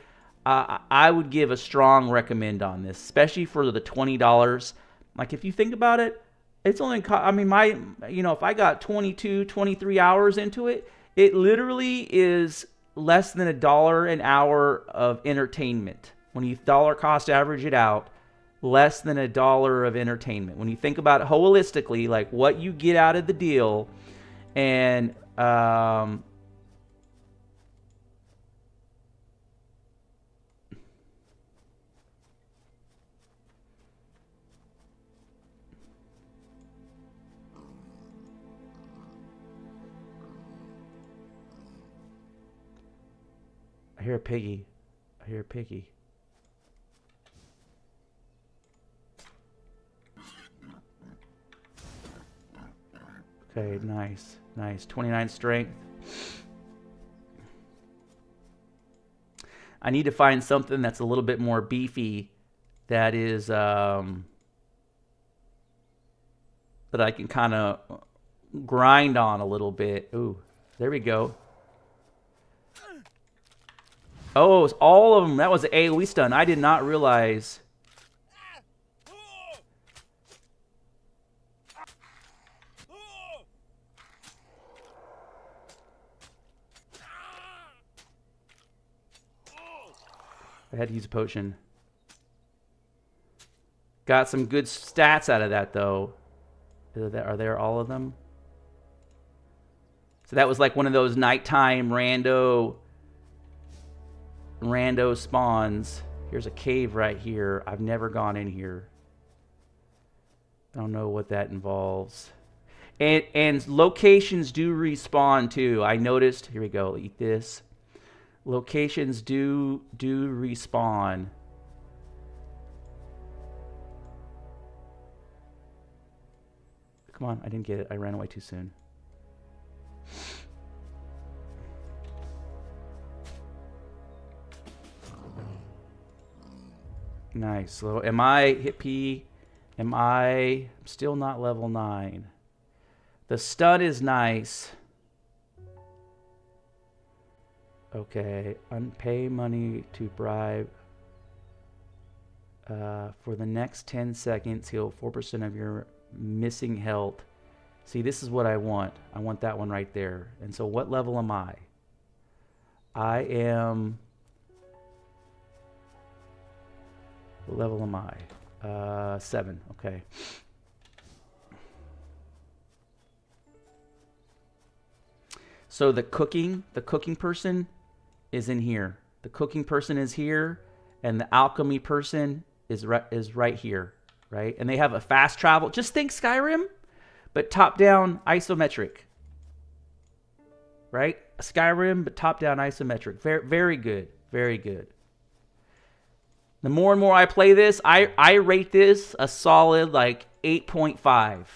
would give a strong recommend on this, especially for the $20. Like, if you think about it, it's only, I mean, you know, if I got 22, 23 hours into it, it literally is less than $1 an hour of entertainment. When you dollar cost average it out, less than $1 of entertainment. When you think about it holistically, like what you get out of the deal, and I hear a piggy. I hear a piggy. Okay, nice. Nice. 29 strength. I need to find something that's a little bit more beefy that is that I can kind of grind on a little bit. Ooh, there we go. Oh, it's all of them. That was the AoE stun. I did not realize. I had to use a potion. Got some good stats out of that, though. Are there all of them? So that was like one of those nighttime rando spawns. Here's a cave right here. I've never gone in here. I don't know what that involves. And locations do respawn too. I noticed. Here we go. Eat this. Locations do respawn. Come on, I didn't get it. I ran away too soon. Nice. So am I hit P? Am I still not level 9? The stun is nice. Okay, unpay money to bribe. For the next 10 seconds, heal 4% of your missing health. See, this is what I want. I want that one right there. And so what level am I? I am... What level am I? 7. Okay. So the cooking person is in here. The cooking person is here, and the alchemy person is right here, right? And they have a fast travel. Just think Skyrim, but top-down isometric, right? Skyrim, but top-down isometric. Very, very good. Very good. The more and more I play this, I rate this a solid like 8.5.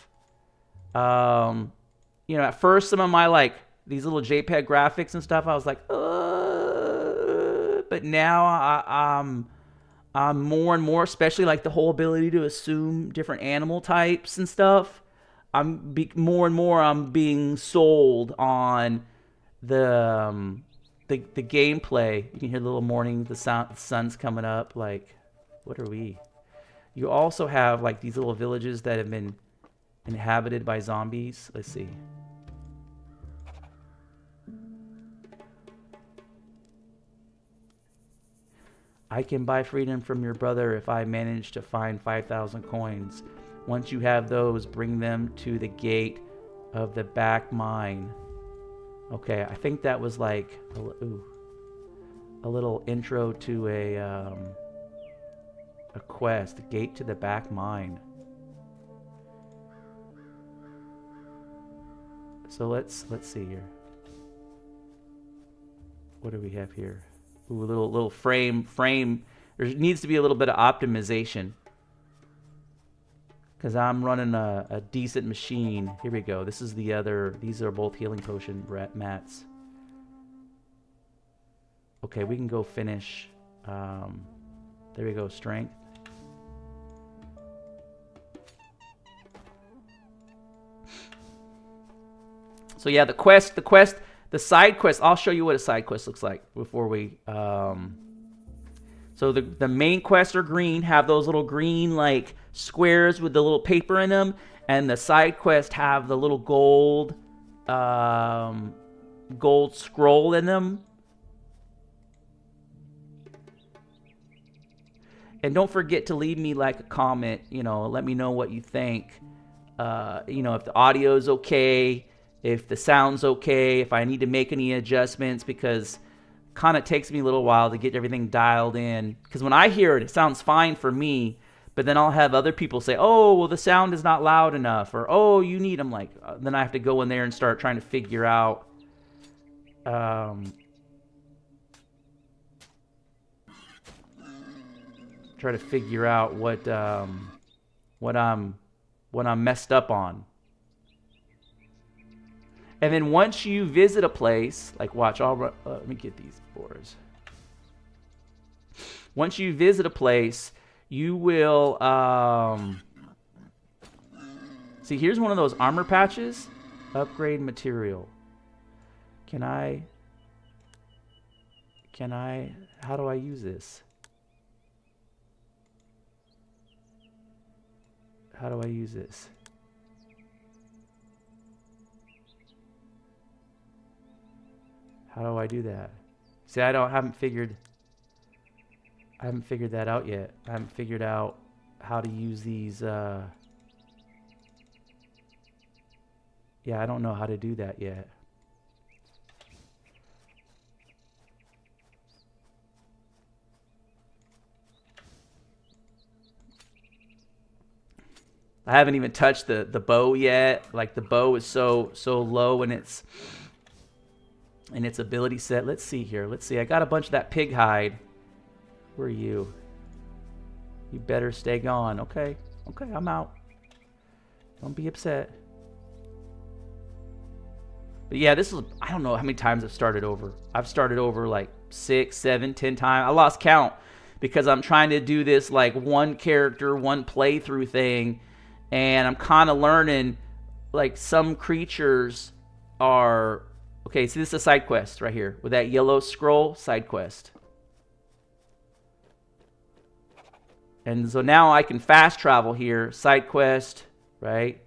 You know, at first some of my these little JPEG graphics and stuff, I was like, but now I'm more and more, especially like the whole ability to assume different animal types and stuff. More and more I'm being sold on the gameplay. You can hear the little morning, the sun's coming up. Like, what are we? You also have like these little villages that have been inhabited by zombies. Let's see. I can buy freedom from your brother if I manage to find 5,000 coins. Once you have those, bring them to the gate of the back mine. Okay, I think that was like a little intro to a quest, the gate to the back mine. So let's see here. What do we have here? Ooh, a little frame. There needs to be a little bit of optimization, because I'm running a decent machine. Here we go. This is the other. These are both healing potion mats. Okay, we can go finish. There we go. Strength. So yeah, the side quest. I'll show you what a side quest looks like before we. So the main quests are green, have those little green like squares with the little paper in them, and the side quests have the little gold scroll in them. And don't forget to leave me like a comment. You know, let me know what you think. You know, if the audio is okay, if the sound's okay, if I need to make any adjustments, because kind of takes me a little while to get everything dialed in. Because when I hear it, it sounds fine for me, but then I'll have other people say, oh, well, the sound is not loud enough, or oh, you need, I'm like, then I have to go in there and start trying to figure out what I'm messed up on. And then once you visit a place, like watch, let me get these boards. Once you visit a place, you will, see, here's one of those armor patches. Upgrade material. Can I, how do I use this? How do I use this? How do I do that? See, I haven't figured that out yet. I haven't figured out how to use these. Yeah, I don't know how to do that yet. I haven't even touched the bow yet. Like, the bow is so low in its ability set. Let's see here. Let's see. I got a bunch of that pig hide. Where are you? You better stay gone. Okay. Okay, I'm out. Don't be upset. But yeah, this is, I don't know how many times I've started over. I've started over like 6, 7, 10 times. I lost count because I'm trying to do this like one character, one playthrough thing. And I'm kind of learning, like, some creatures are... Okay, so this is a side quest right here. With that yellow scroll, side quest. And so now I can fast travel here. Side quest, right?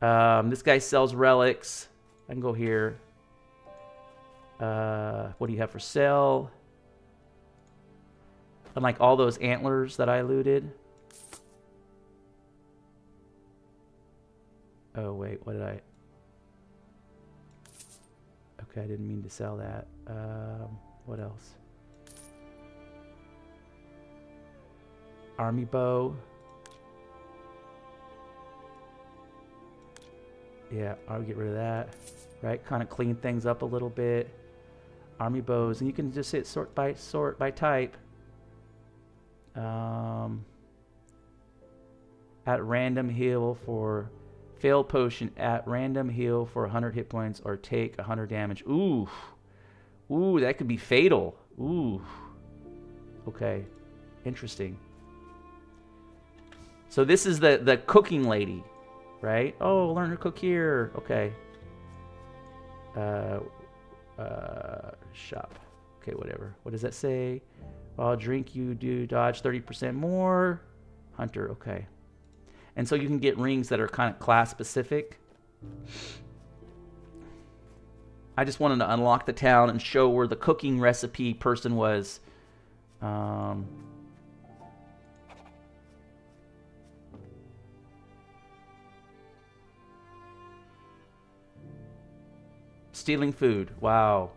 This guy sells relics. I can go here. What do you have for sale? Unlike all those antlers that I looted. Oh, wait, what did I... Okay, I didn't mean to sell that. What else? Army bow. Yeah, I'll get rid of that. Right, kind of clean things up a little bit. Army bows, and you can just hit sort by type. At random heal for failed potion. At random heal for 100 hit points or take 100 damage. Ooh, ooh, that could be fatal. Ooh, okay, interesting. So this is the cooking lady, right? Oh, learn to cook here. Okay. Shop. Okay, whatever. What does that say? While drink you do dodge 30% more. Hunter, okay. And so you can get rings that are kind of class specific. I just wanted to unlock the town and show where the cooking recipe person was. Stealing food. Wow.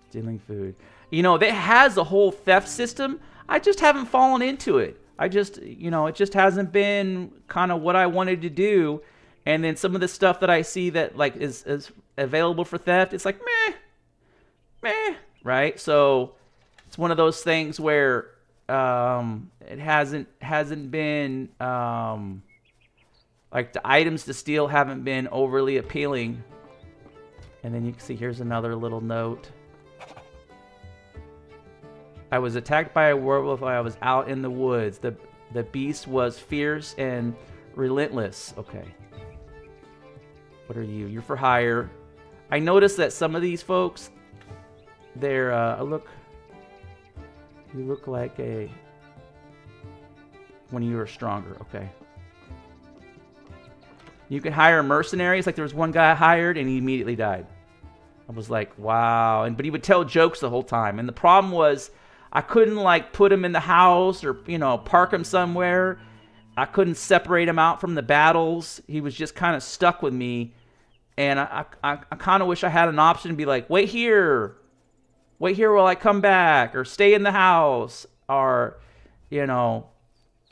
Stealing food. You know, that has a whole theft system. I just haven't fallen into it. I just, you know, it just hasn't been kind of what I wanted to do. And then some of the stuff that I see that like is available for theft, it's like meh, right? So it's one of those things where it hasn't been like the items to steal haven't been overly appealing. And then you can see here's another little note. I was attacked by a werewolf while I was out in the woods. The beast was fierce and relentless. Okay. What are you? You're for hire. I noticed that some of these folks, they're look. You look like a when you were stronger. Okay. You can hire mercenaries. Like there was one guy I hired and he immediately died. I was like, wow. But he would tell jokes the whole time. And the problem was I couldn't like put him in the house or, you know, park him somewhere. I couldn't separate him out from the battles. He was just kind of stuck with me. And I kind of wish I had an option to be like, wait here while I come back, or stay in the house, or, you know,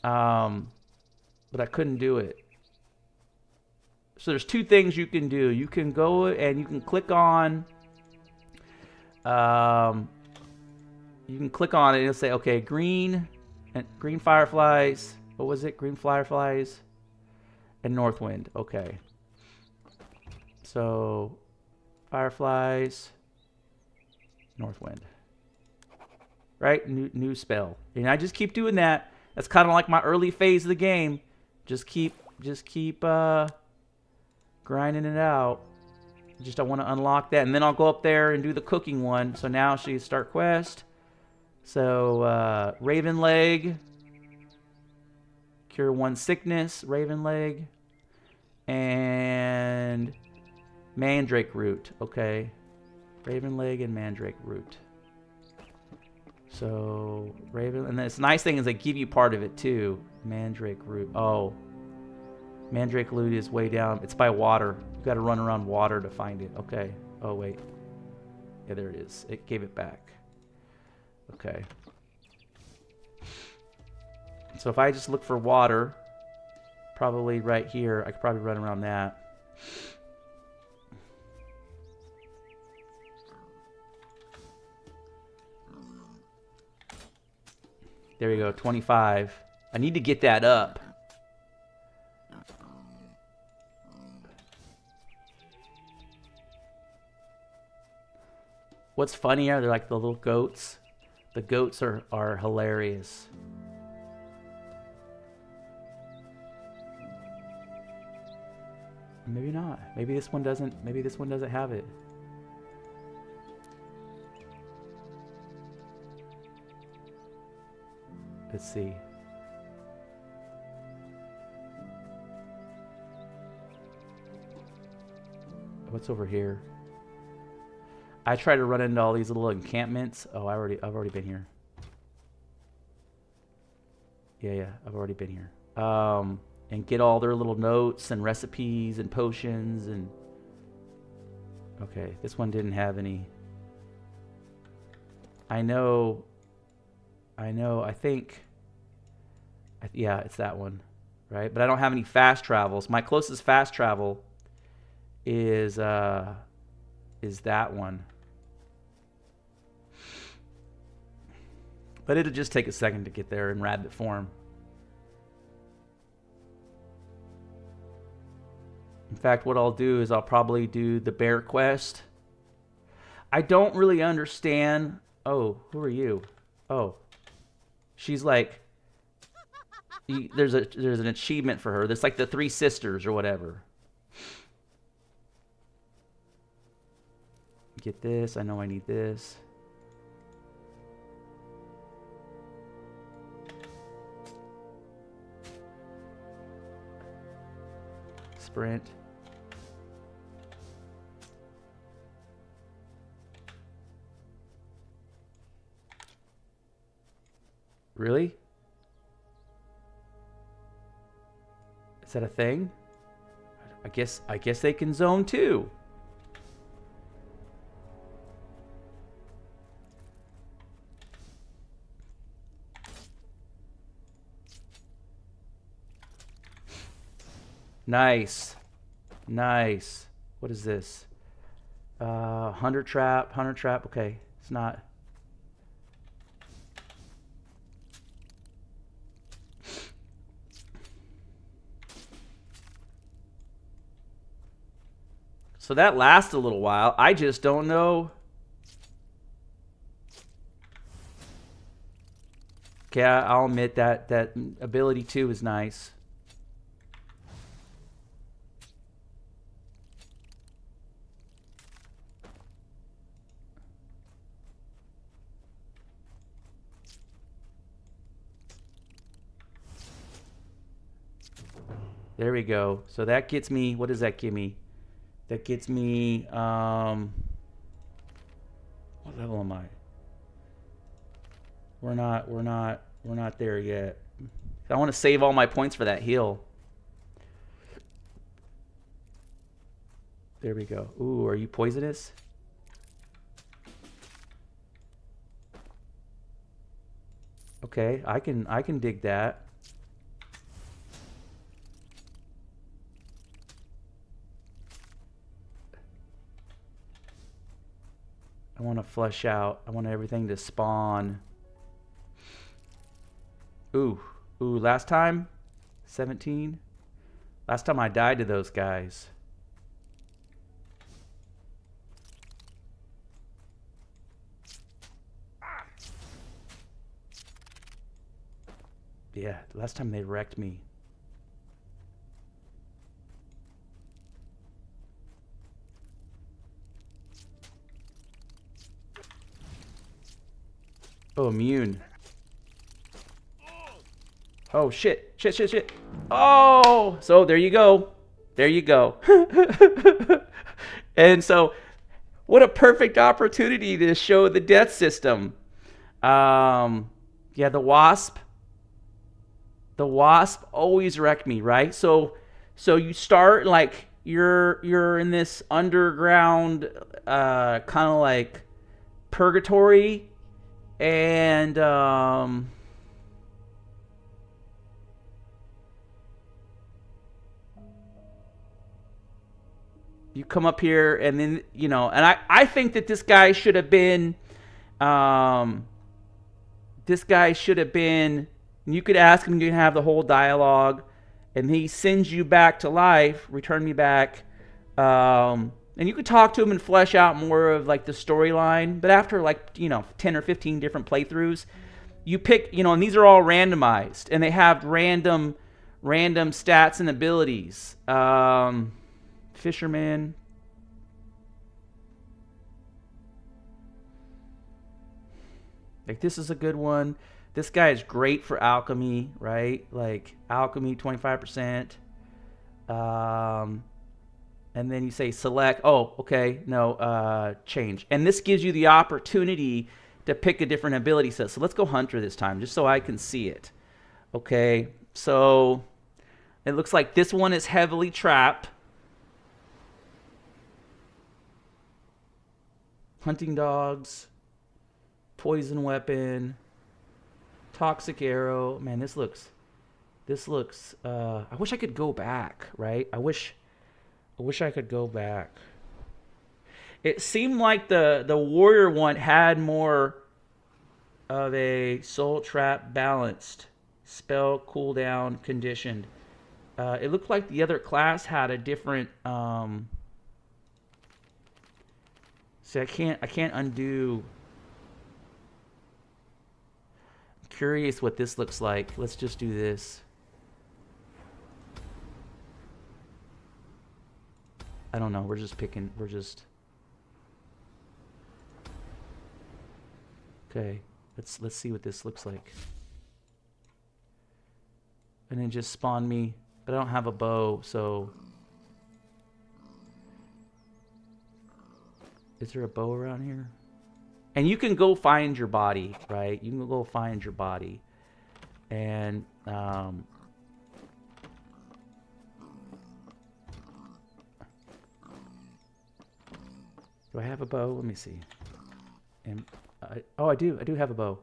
but I couldn't do it. So there's two things you can do. You can go and you can click on, it and it'll say, okay, green fireflies. What was it? Green fireflies and Northwind. Okay. So fireflies, Northwind. Right? New spell. And I just keep doing that. That's kind of like my early phase of the game. Just keep grinding it out. I want to unlock that, and then I'll go up there and do the cooking one. So now she start quest. So Raven Leg, cure 1 sickness, Raven Leg, and Mandrake Root. Okay, Raven Leg and Mandrake Root. So Raven, and this nice thing is they give you part of it too. Mandrake Root. Oh. Mandrake Root is way down. It's by water. You got to run around water to find it. Okay. Oh, wait. Yeah, there it is. It gave it back. Okay. So if I just look for water, probably right here, I could probably run around that. There we go, 25. I need to get that up. What's funnier, they're like the little goats. The goats are hilarious. Maybe not. Maybe this one doesn't have it. Let's see. What's over here? I try to run into all these little encampments. Oh, I've already been here. Yeah, I've already been here. And get all their little notes and recipes and potions and... Okay, this one didn't have any. I think... Yeah, it's that one, right? But I don't have any fast travels. My closest fast travel is that one. But it'll just take a second to get there in rabbit form. In fact, what I'll do is I'll probably do the bear quest. I don't really understand. Oh, who are you? Oh, she's like... There's an achievement for her. That's like the 3 sisters or whatever. Get this. I know I need this. Sprint. Really? Is that a thing? I guess they can zone too. Nice. Nice. What is this? Hunter trap. Okay. It's not. So that lasts a little while. I just don't know. Okay, I'll admit that ability 2 is nice. There we go. So that gets me, what does that give me? That gets me, what level am I? We're not there yet. I want to save all my points for that heal. There we go. Ooh, are you poisonous? Okay, I can dig that. I want to flush out. I want everything to spawn. Ooh, last time 17. Last time I died to those guys. Yeah, last time they wrecked me. Oh, immune. Oh, shit. Oh, so there you go. And so, what a perfect opportunity to show the death system. Yeah, the wasp always wrecked me, right? So you start like you're in this underground kind of like purgatory, and you come up here, and then and I think that this guy should have been you could ask him, you can have the whole dialogue, and he sends you back to life, return me back, and you could talk to him and flesh out more of like the storyline. But after like 10 or 15 different playthroughs, you pick and these are all randomized, and they have random stats and abilities. Fisherman. Like this is a good one. This guy is great for alchemy, right? Like alchemy, 25%. And then you say select. Oh, okay. No, change. And this gives you the opportunity to pick a different ability set. So let's go hunter this time, just so I can see it. Okay. So it looks like this one is heavily trapped. Hunting dogs, poison weapon, toxic arrow. Man, this looks. I wish I could go back. Right. I wish I could go back. It seemed like the warrior one had more of a soul trap balanced, spell cooldown conditioned. It looked like the other class had a different. See, I can't undo. I'm curious what this looks like. Let's just do this. I don't know. We're just picking. We're just. Okay. Let's see what this looks like. And then just spawn me, but I don't have a bow, so. Is there a bow around here? And you can go find your body, right? You can go find your body. And do I have a bow? Let me see. And oh, I do have a bow.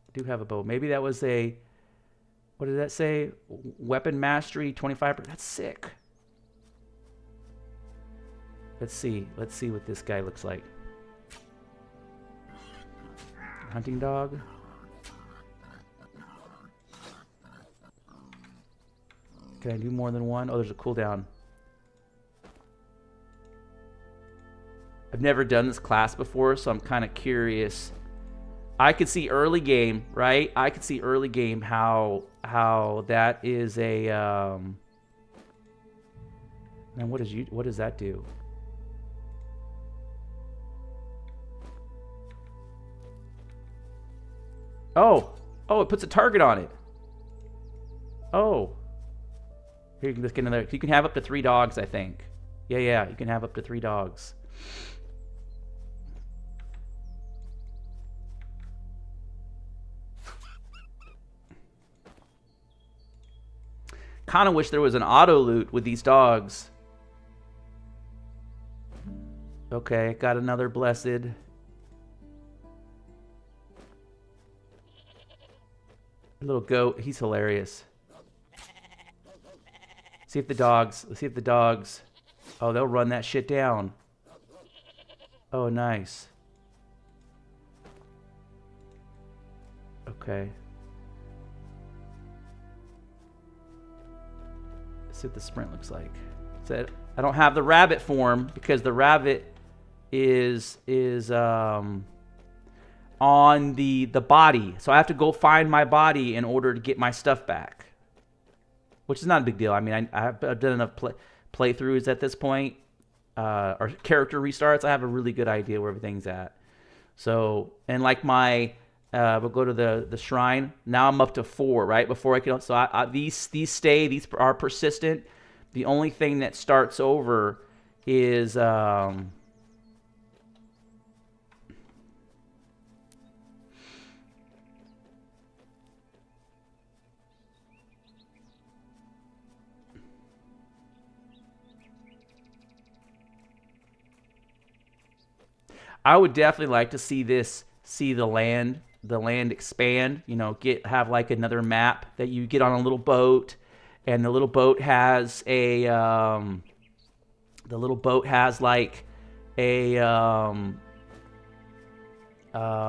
I do have a bow. Maybe that was a, what did that say? Weapon mastery 25%. That's sick. Let's see what this guy looks like. Hunting dog. Can I do more than one? Oh, there's a cooldown. I've never done this class before, so I'm kind of curious. I could see early game, right? I could see early game how that is a and what does that do? Oh, it puts a target on it. Oh. Here, you can just get another. You can have up to 3 dogs, I think. Yeah, you can have up to 3 dogs. Kind of wish there was an auto loot with these dogs. Okay, got another blessed. Little goat, he's hilarious. Let's see if the dogs. Oh, they'll run that shit down. Oh, nice. Okay. Let's see what the sprint looks like. So I don't have the rabbit form because the rabbit is on the body. So I have to go find my body in order to get my stuff back. Which is not a big deal. I mean, I've done enough playthroughs at this point. Or character restarts. I have a really good idea where everything's at. So, and like my, we'll go to the shrine. Now I'm up to 4, right? Before I can, so these are persistent. The only thing that starts over is, I would definitely like to see the land expand, you know, have like another map that you get on a little boat, and the little boat has a like a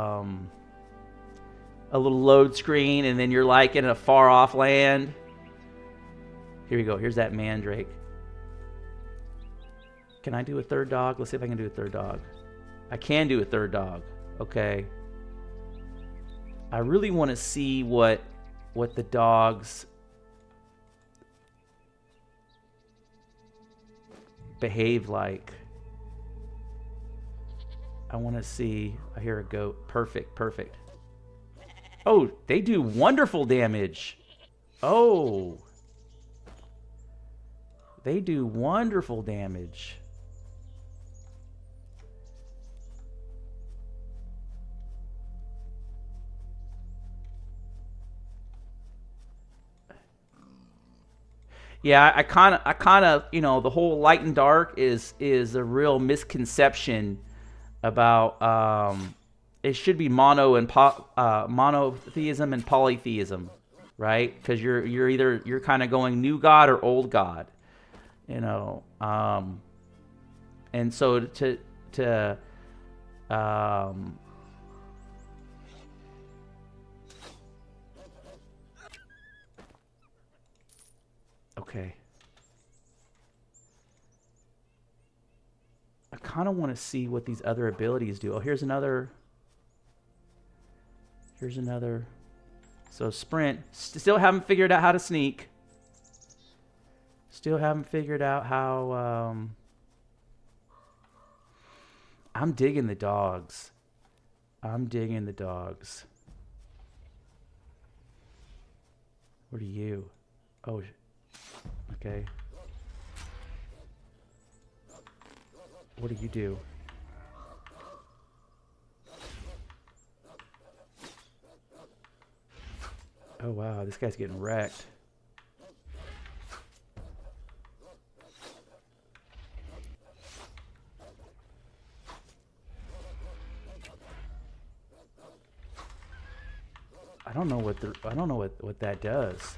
little load screen, and then you're like in a far off land. Here we go. Here's that mandrake. Can I do a 3rd dog? Let's see if I can do a 3rd dog. I can do a 3rd dog. Okay. I really want to see what the dogs behave like. I want to see. I hear a goat. Perfect. Oh, they do wonderful damage. Oh, they do wonderful damage. Yeah, I kind of, the whole light and dark is a real misconception about it should be monotheism and polytheism, right? Because you're kind of going new god or old god, you know. And so to um, okay, I kind of want to see what these other abilities do. Oh, here's another. Here's another. So sprint. Still haven't figured out how to sneak. Still haven't figured out how. I'm digging the dogs. I'm digging the dogs. What are you? Oh, okay. What do you do? Oh wow, this guy's getting wrecked. I don't know what that does.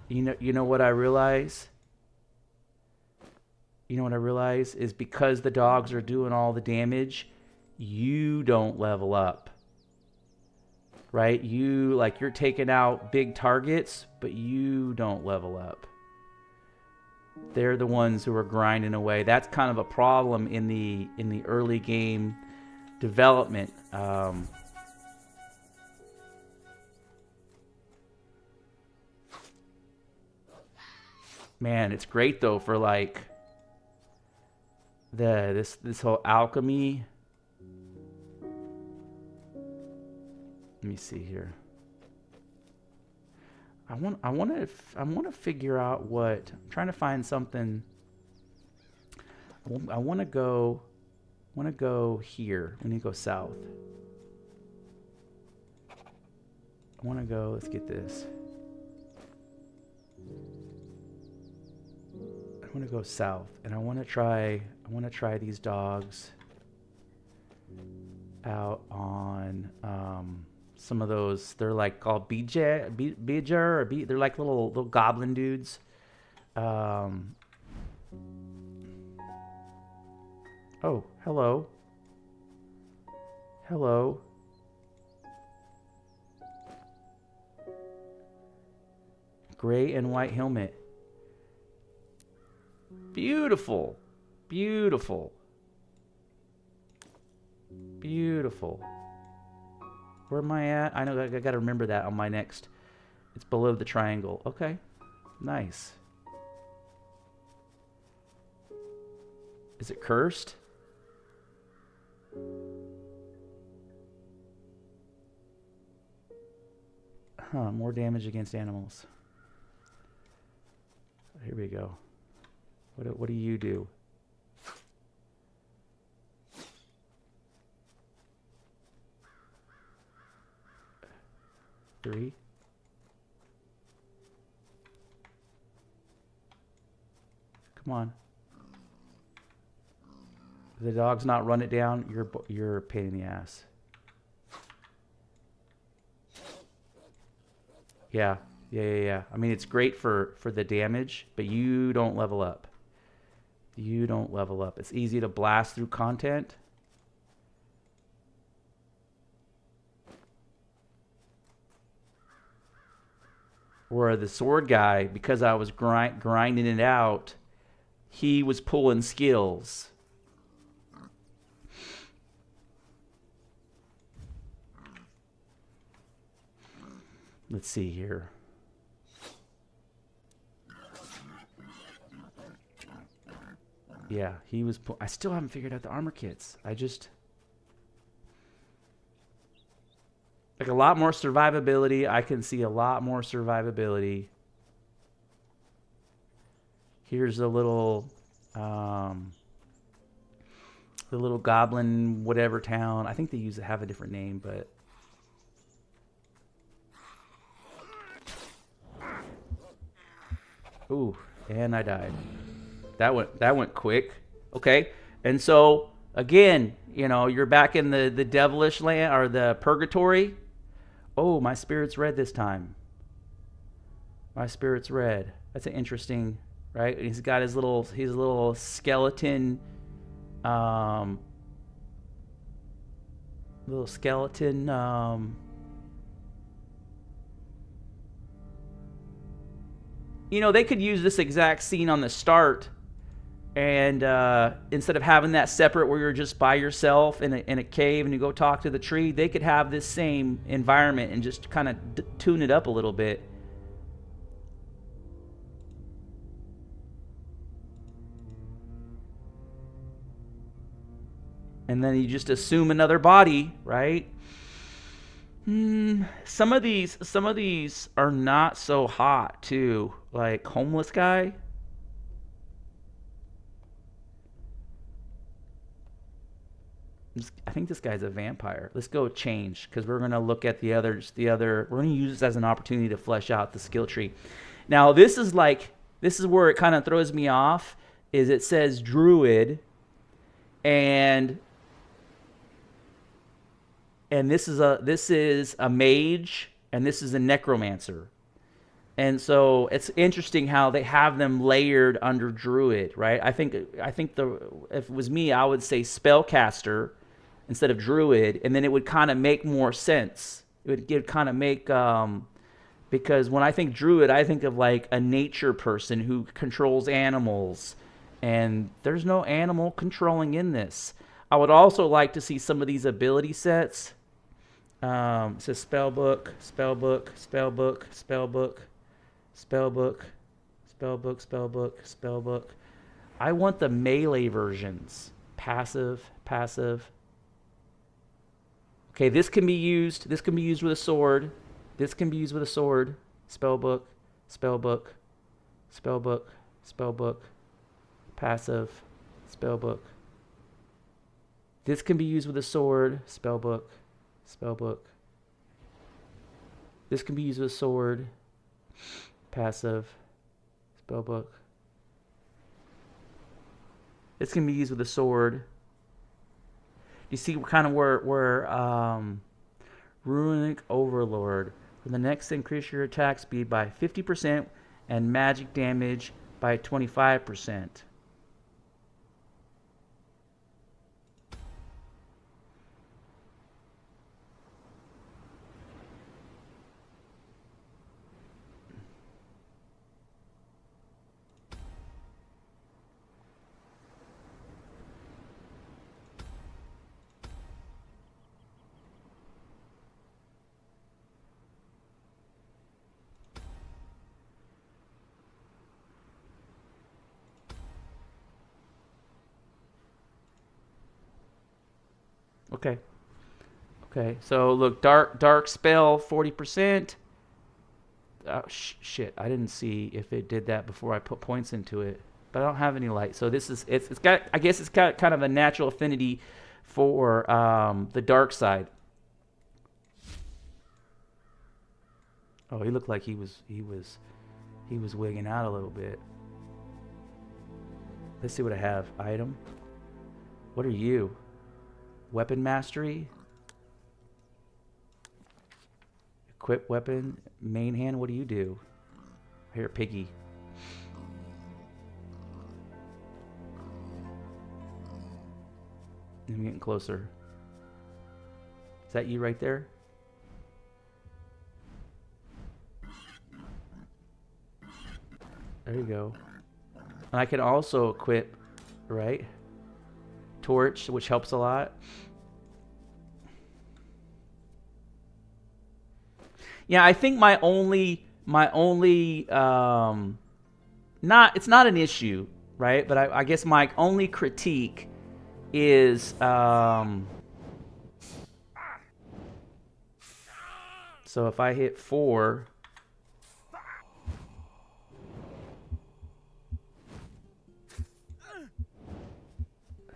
You know what I realize? You know what I realize is because the dogs are doing all the damage, you don't level up. Right? You're taking out big targets, but you don't level up. They're the ones who are grinding away. That's kind of a problem in the early game development. Man, it's great though for like this whole alchemy. Let me see here. I want to figure out what I'm trying to find something. I want to go here. We need to go south. I want to go. Let's get this. I want to go south, and I want to try these dogs out on some of those. They're like called Beeger or they're like little goblin dudes. Oh, hello. Hello. Gray and white helmet. Beautiful. Beautiful. Beautiful. Where am I at? I know I got to remember that on my next. It's below the triangle. Okay. Nice. Is it cursed? Huh, more damage against animals. Here we go. What do you do? Three. Come on. If the dog's not run it down, you're a pain in the ass. Yeah. Yeah. I mean, it's great for the damage, but you don't level up. You don't level up. It's easy to blast through content. Or the sword guy, because I was grinding it out, he was pulling skills. Let's see here. Yeah, he was. I still haven't figured out the armor kits. I just like a lot more survivability. I can see a lot more survivability. Here's a little, the little goblin whatever town. I think they have a different name, but ooh, and I died. That went quick. Okay, and so again, you know, you're back in the devilish land or the purgatory. Oh, my spirit's red this time. My spirit's red. That's an interesting, right? He's got his little skeleton, little skeleton. You know, they could use this exact scene on the start, and instead of having that separate where you're just by yourself in a cave and you go talk to the tree, they could have this same environment and just kind of tune it up a little bit. And then you just assume another body, right? Some of these are not so hot too. Like homeless guy. I think this guy's a vampire. Let's go change because we're gonna look at the others. We're gonna use this as an opportunity to flesh out the skill tree. Now this is where it kind of throws me off. Is it says druid, and this is a mage, and this is a necromancer. And so it's interesting how they have them layered under druid, right? I think if it was me, I would say spellcaster instead of druid, and then it would kind of make more sense. It would kind of make because when I think druid, I think of like a nature person who controls animals, and there's no animal controlling in this. I would also like to see some of these ability sets. It says spellbook, spellbook, spellbook, spellbook, spellbook, spellbook, spellbook, spellbook. I want the melee versions. Passive, passive. Okay, this can be used. This can be used with a sword. This can be used with a sword. Spellbook, spellbook, spellbook, spellbook, passive, spellbook. This can be used with a sword. Spellbook, spellbook. This can be used with a sword. Passive, spellbook. This can be used with a sword. You see kind of where Runic Overlord. For the next, increase your attack speed by 50% and magic damage by 25%. Okay. Okay. So look, dark spell 40%. Oh, shit! I didn't see if it did that before I put points into it, but I don't have any light. So this is it's got. I guess it's got kind of a natural affinity for the dark side. Oh, he looked like he was wigging out a little bit. Let's see what I have. Item. What are you? Weapon mastery. Equip weapon. Main hand. What do you do? Here, piggy. I'm getting closer. Is that you right there? There you go. And I can also equip, right? Torch, which helps a lot. Yeah, I think it's not an issue, right? But I guess my only critique is so if I hit 4,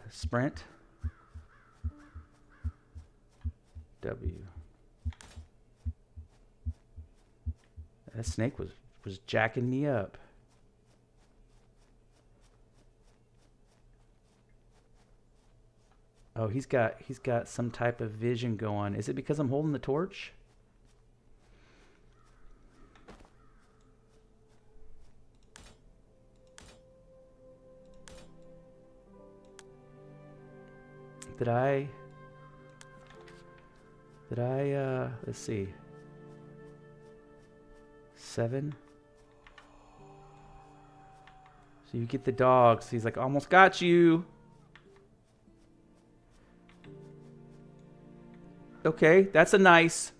sprint, W. That snake was jacking me up. Oh, he's got some type of vision going. Is it because I'm holding the torch? Did I let's see. 7. So you get the dogs. He's like, almost got you. Okay, that's a nice.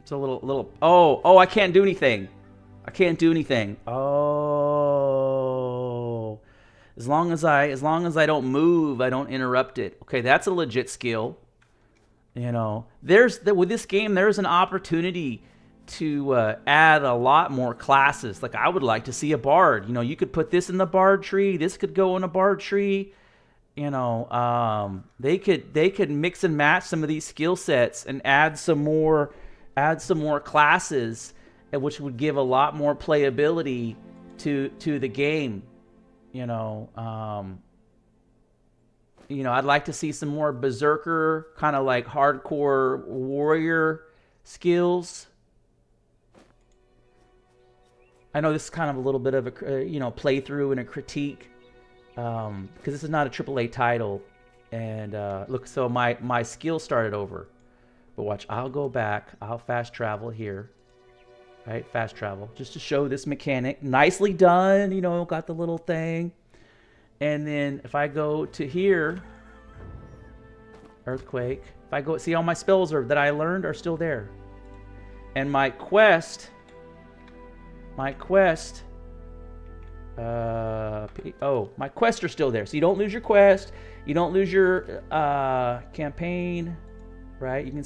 It's a little. Oh, I can't do anything. I can't do anything. Oh, as long as I don't move, I don't interrupt it. Okay, that's a legit skill. You know, with this game, there's an opportunity to add a lot more classes. Like I would like to see a bard. You know, you could put this in the bard tree. This could go in a bard tree. You know, they could mix and match some of these skill sets and add some more classes, which would give a lot more playability to the game. You know, I'd like to see some more berserker, kind of like hardcore warrior skills. I know this is kind of a little bit of a playthrough and a critique, because this is not a AAA title. And look, so my skill started over. But watch, I'll go back. I'll fast travel here. Right, fast travel. Just to show this mechanic. Nicely done, you know, got the little thing. And then if I go to here, earthquake. If I go, see all my spells that I learned are still there. And my quests are still there. So you don't lose your quest. You don't lose your campaign. Right, you can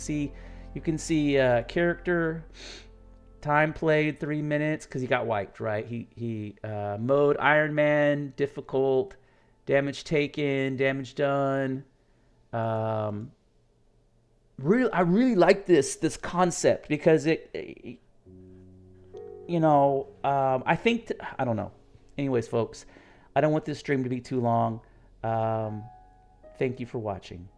see character, time played 3 minutes because he got wiped. Right, he mode Iron Man, difficult, damage taken, damage done. I really like this concept because it I think I don't know. Anyways, folks, I don't want this stream to be too long. Thank you for watching.